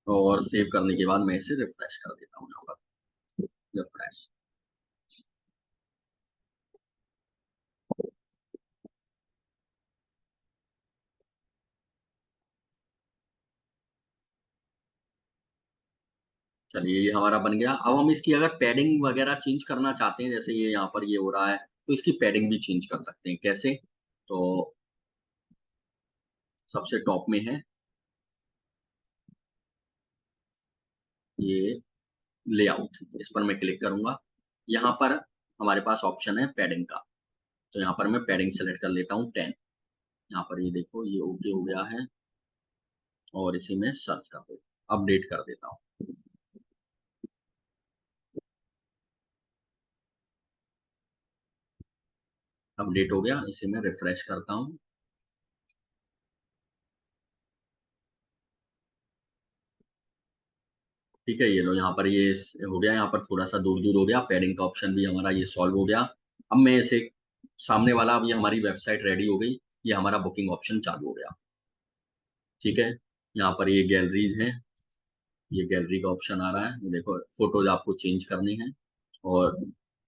और सेव करने के बाद मैं इसे रिफ्रेश कर देता हूँ। यहाँ पर रिफ्रेश। चलिए, ये हमारा बन गया। अब हम इसकी अगर पैडिंग वगैरह चेंज करना चाहते हैं, जैसे ये यहाँ पर ये हो रहा है, तो इसकी पैडिंग भी चेंज कर सकते हैं। कैसे? तो सबसे टॉप में है ये लेआउट, इस पर मैं क्लिक करूंगा। यहाँ पर हमारे पास ऑप्शन है पैडिंग का, तो यहाँ पर मैं पैडिंग सेलेक्ट कर लेता हूँ 10। यहाँ पर ये देखो, ये ओके हो गया है, और इसी में सर्च कर देता, अपडेट कर देता हूँ। अपडेट हो गया, इसे मैं रिफ्रेश करता हूँ। ठीक है, ये लो, यहाँ पर ये हो गया, यहाँ पर थोड़ा सा दूर दूर हो गया, पैडिंग का ऑप्शन भी हमारा ये सॉल्व हो गया। अब मैं इसे सामने वाला, अब ये हमारी वेबसाइट रेडी हो गई, ये हमारा बुकिंग ऑप्शन चालू हो गया। ठीक है, यहाँ पर ये गैलरीज है, ये गैलरी का ऑप्शन आ रहा है, ये देखो फोटोज आपको चेंज करनी है। और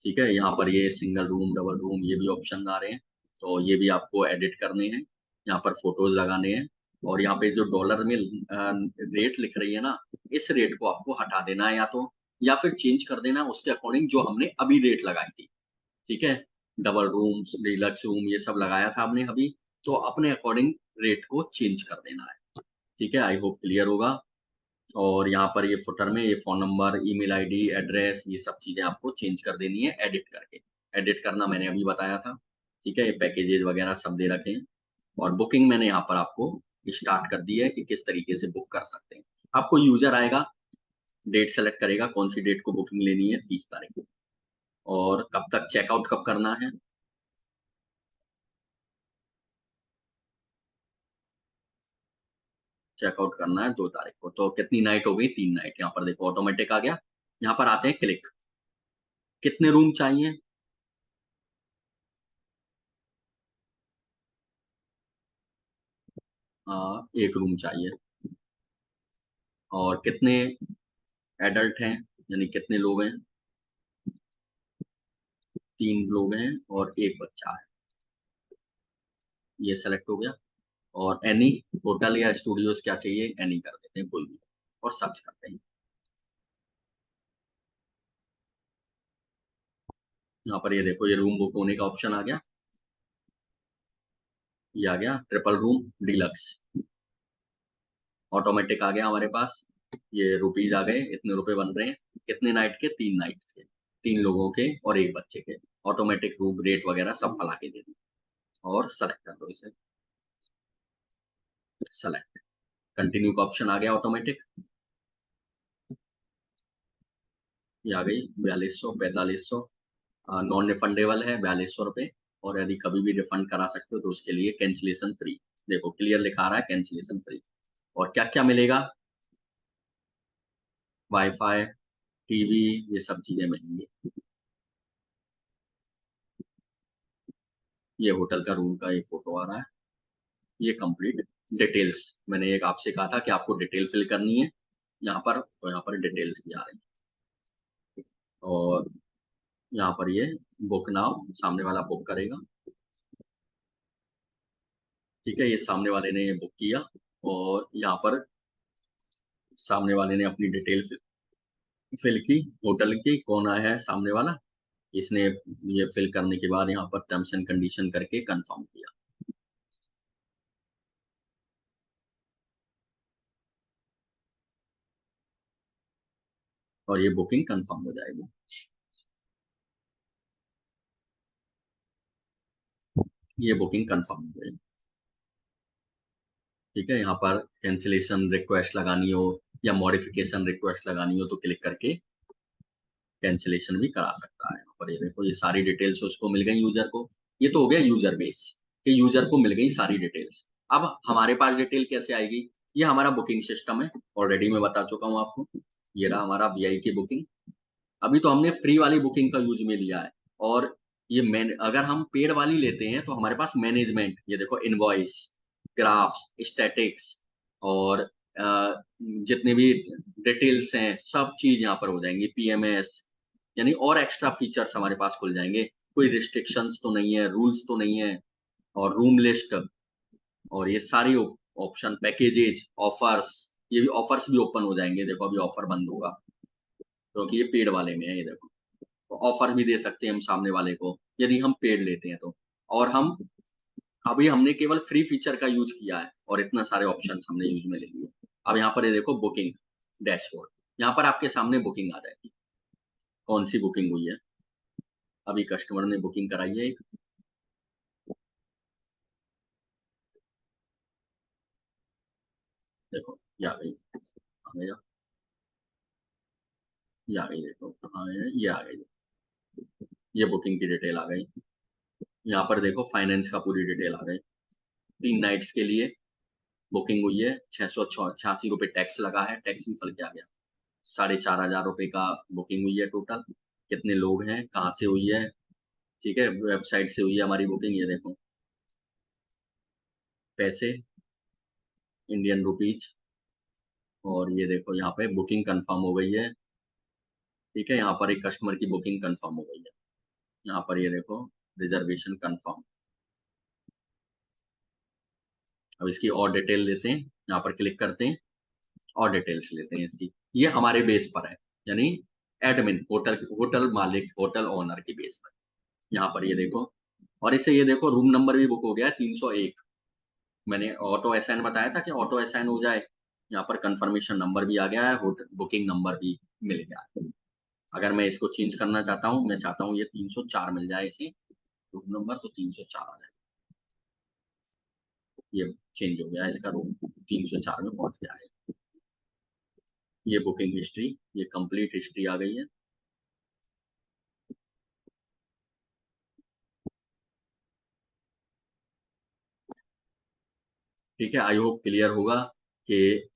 ठीक है, यहाँ पर ये सिंगल रूम, डबल रूम, ये भी ऑप्शन आ रहे हैं, तो ये भी आपको एडिट करने हैं। यहाँ पर फोटोज लगाने हैं, और यहाँ पे जो डॉलर में रेट लिख रही है ना, इस रेट को आपको हटा देना है, या तो या फिर चेंज कर देना है उसके अकॉर्डिंग जो हमने अभी रेट लगाई थी। ठीक है, डबल रूम्स, डिलक्स रूम, ये सब लगाया था आपने अभी, तो अपने अकॉर्डिंग रेट को चेंज कर देना है। ठीक है, आई होप क्लियर होगा। और यहाँ पर ये फुटर में ये phone number, email ID, address, ये सब चीज़ें आपको चेंज कर देनी है एडिट करके। एडिट करना मैंने अभी बताया था। ठीक है, ये पैकेजेज़ वगैरह सब दे रखे हैं, और बुकिंग मैंने यहाँ पर आपको स्टार्ट कर दी है कि किस तरीके से बुक कर सकते हैं। आपको यूज़र आएगा, डेट सेलेक्ट करेगा, कौन-सी डेट को बुकिंग लेनी है, 30 तारीख को, और कब तक चेकआउट कब करना है। चेकआउट करना है 2 तारीख को, तो कितनी नाइट हो गई? 3 नाइट। यहाँ पर देखो ऑटोमेटिक आ गया। यहाँ पर आते हैं क्लिक, कितने रूम चाहिए? 1 रूम चाहिए। और कितने एडल्ट हैं, यानी कितने लोग हैं? 3 लोग हैं और 1 बच्चा है। ये सेलेक्ट हो गया। और एनी, होटल या स्टूडियोज़ क्या चाहिए? एनी कर देते हैं, कोई भी, और सर्च करते हैं। यहाँ पर ये देखो, ये रूम बुक होने का ऑप्शन आ गया। ये आ गया ट्रिपल रूम डीलक्स, ऑटोमेटिक आ गया हमारे पास। ये रुपीज़ आ गए, इतने रुपए बन रहे हैं। कितने नाइट के? 3 नाइट्स के, 3 लोगों के और 1 बच्चे के। ऑटोमेटिक रूम रेट वगैरह सब फँसा के दे दी, और सेलेक्ट कर दो इसे। सेलेक्ट, कंटिन्यू का ऑप्शन आ गया ऑटोमेटिक। ये आ गई 4200, 4500। नॉन रिफंडेबल है 4200 रुपये, और यदि कभी भी रिफंड करा सकते हो तो उसके लिए कैंसिलेशन फ्री। देखो क्लियर लिखा रहा है, कैंसिलेशन फ्री। और क्या क्या मिलेगा? वाईफाई, टीवी, ये सब चीजें मिलेंगी। ये होटल का रूम का एक फोटो आ रहा है। ये कंप्लीट डिटेल्स, मैंने एक आपसे कहा था कि आपको डिटेल फिल करनी है, यहाँ पर तो यहाँ पर डिटेल्स भी आ रही है। और यहाँ पर ये बुक नाउ, सामने वाला बुक करेगा। ठीक है, ये सामने वाले ने ये बुक किया, और यहाँ पर सामने वाले ने अपनी डिटेल फिल की, होटल की, कौन आया है सामने वाला, इसने ये फिल करने के बाद यहाँ पर टर्म्स एंड कंडीशन करके कंफर्म किया, और ये बुकिंग कंफर्म हो जाएगी। ये बुकिंग कंफर्म हो गई। ठीक है, यहाँ पर कैंसिलेशन रिक्वेस्ट लगानी हो या मॉडिफिकेशन रिक्वेस्ट लगानी हो तो क्लिक करके कैंसिलेशन भी करा सकता है। यहाँ पर ये देखो, ये सारी डिटेल्स उसको मिल गई यूजर को। ये तो हो गया यूजर बेस, कि यूजर को मिल गई सारी डिटेल्स। अब हमारे पास डिटेल कैसे आएगी? ये हमारा बुकिंग सिस्टम है, ऑलरेडी मैं बता चुका हूँ आपको। ये रहा हमारा वीआई की बुकिंग। अभी तो हमने फ्री वाली बुकिंग का यूज में लिया है, और ये मैन अगर हम पेड वाली लेते हैं तो हमारे पास मैनेजमेंट, ये देखो इनवॉइस, ग्राफ्स, स्टैटिक्स और जितने भी डिटेल्स हैं सब चीज़ यहाँ पर हो जाएँगी, पीएमएस, यानी और एक्स्ट्रा फीचर्स हमारे पास खुल जाएँगे। कोई रिस्ट्रिक्शंस तो नहीं है, रूल्स तो नहीं है, और रूम लिस्ट और ये सारी ऑप्शन, पैकेजेज, ऑफर्स, ये भी ऑफर्स भी ओपन हो जाएँगे। देखो अभी ऑफर बंद होगा, क्योंकि ये पेड वाले में है, ये देखो। तो ऑफर भी दे सकते हैं हम सामने वाले को, यदि हम पेड लेते हैं तो। और हम अभी हमने केवल फ्री फीचर का यूज़ किया है और इतना सारे ऑप्शंस हमने यूज़ में ले लिए। अब यहाँ पर ये देखो बुकिंग डैशबोर्ड, यहाँ पर आपके सामने बुकिंग आ जाएगी, कौन-सी बुकिंग हुई है। अभी कस्टमर ने बुकिंग कराई है एक, देखो ये आ गई, आ गया, ये आ गई, देखो कहाँ है, ये आ गई, ये बुकिंग की डिटेल आ गई। यहाँ पर देखो फाइनेंस का पूरी डिटेल आ गई। 3 नाइट्स के लिए बुकिंग हुई है, 686 रुपए टैक्स लगा है, टैक्स भी फल के आ गया। 4,500 रुपए का बुकिंग हुई है टोटल। कितने लोग हैं, कहाँ से हुई है, ठीक है, वेबसाइट से हुई है हमारी बुकिंग, ये देखो। पैसे इंडियन रुपीज़, और ये देखो यहाँ पे बुकिंग कंफर्म हो गई है, ठीक है, यहाँ पर एक कस्टमर की बुकिंग कंफर्म हो गई है। यहाँ पर ये देखो रिजर्वेशन कंफर्म। अब इसकी और डिटेल लेते हैं, यहाँ पर क्लिक करते हैं और डिटेल्स लेते हैं इसकी। ये हमारे बेस पर है, यानी एडमिन, होटल होटल मालिक, होटल ओनर के बेस पर। यहाँ पर ये देखो, और इसे ये देखो रूम नंबर भी बुक हो गया है 301। मैंने ऑटो असाइन बताया था कि ऑटो असाइन हो जाए। यहाँ पर कंफर्मेशन नंबर भी आ गया है, होटल बुकिंग नंबर भी मिल गया है। अगर मैं इसको चेंज करना चाहता हूँ, मैं चाहता हूँ ये 304 मिल जाए इसे, रूम नंबर तो 304 आ जाए। ये चेंज हो गया है, इसका रूम 304 में पहुँच गया है। ये बुकिंग हिस्ट्री, ये कंप्लीट हिस्ट्री आ गई है। ठीक है, आई होप क्लियर होगा कि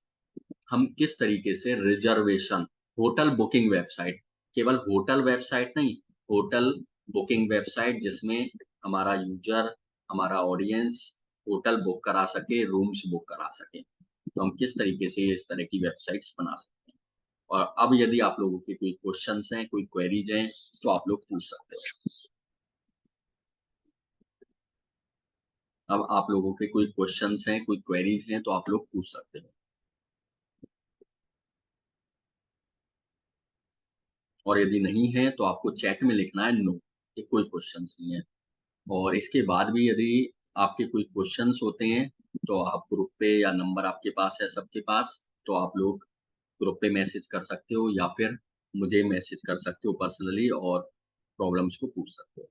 हम किस तरीके से रिजर्वेशन, होटल बुकिंग वेबसाइट, केवल होटल वेबसाइट नहीं, होटल बुकिंग वेबसाइट जिसमें हमारा यूजर, हमारा ऑडियंस होटल बुक करा सके, रूम्स बुक करा सके, तो हम किस तरीके से इस तरह की वेबसाइट्स बना सकते हैं। और अब यदि आप लोगों के कोई क्वेश्चंस हैं, कोई क्वेरीज हैं, तो आप लोग पूछ सकते हो। अब आप लोगों के कोई क्वेश्चंस हैं, कोई क्वेरीज हैं, तो आप लोग पूछ सकते हो। और यदि नहीं है तो आपको चैट में लिखना है नो, कि कोई क्वेश्चंस नहीं है। और इसके बाद भी यदि आपके कोई क्वेश्चंस होते हैं, तो आप ग्रुप पे, या नंबर आपके पास है सबके पास, तो आप लोग ग्रुप पे मैसेज कर सकते हो, या फिर मुझे मैसेज कर सकते हो पर्सनली और प्रॉब्लम्स को पूछ सकते हो।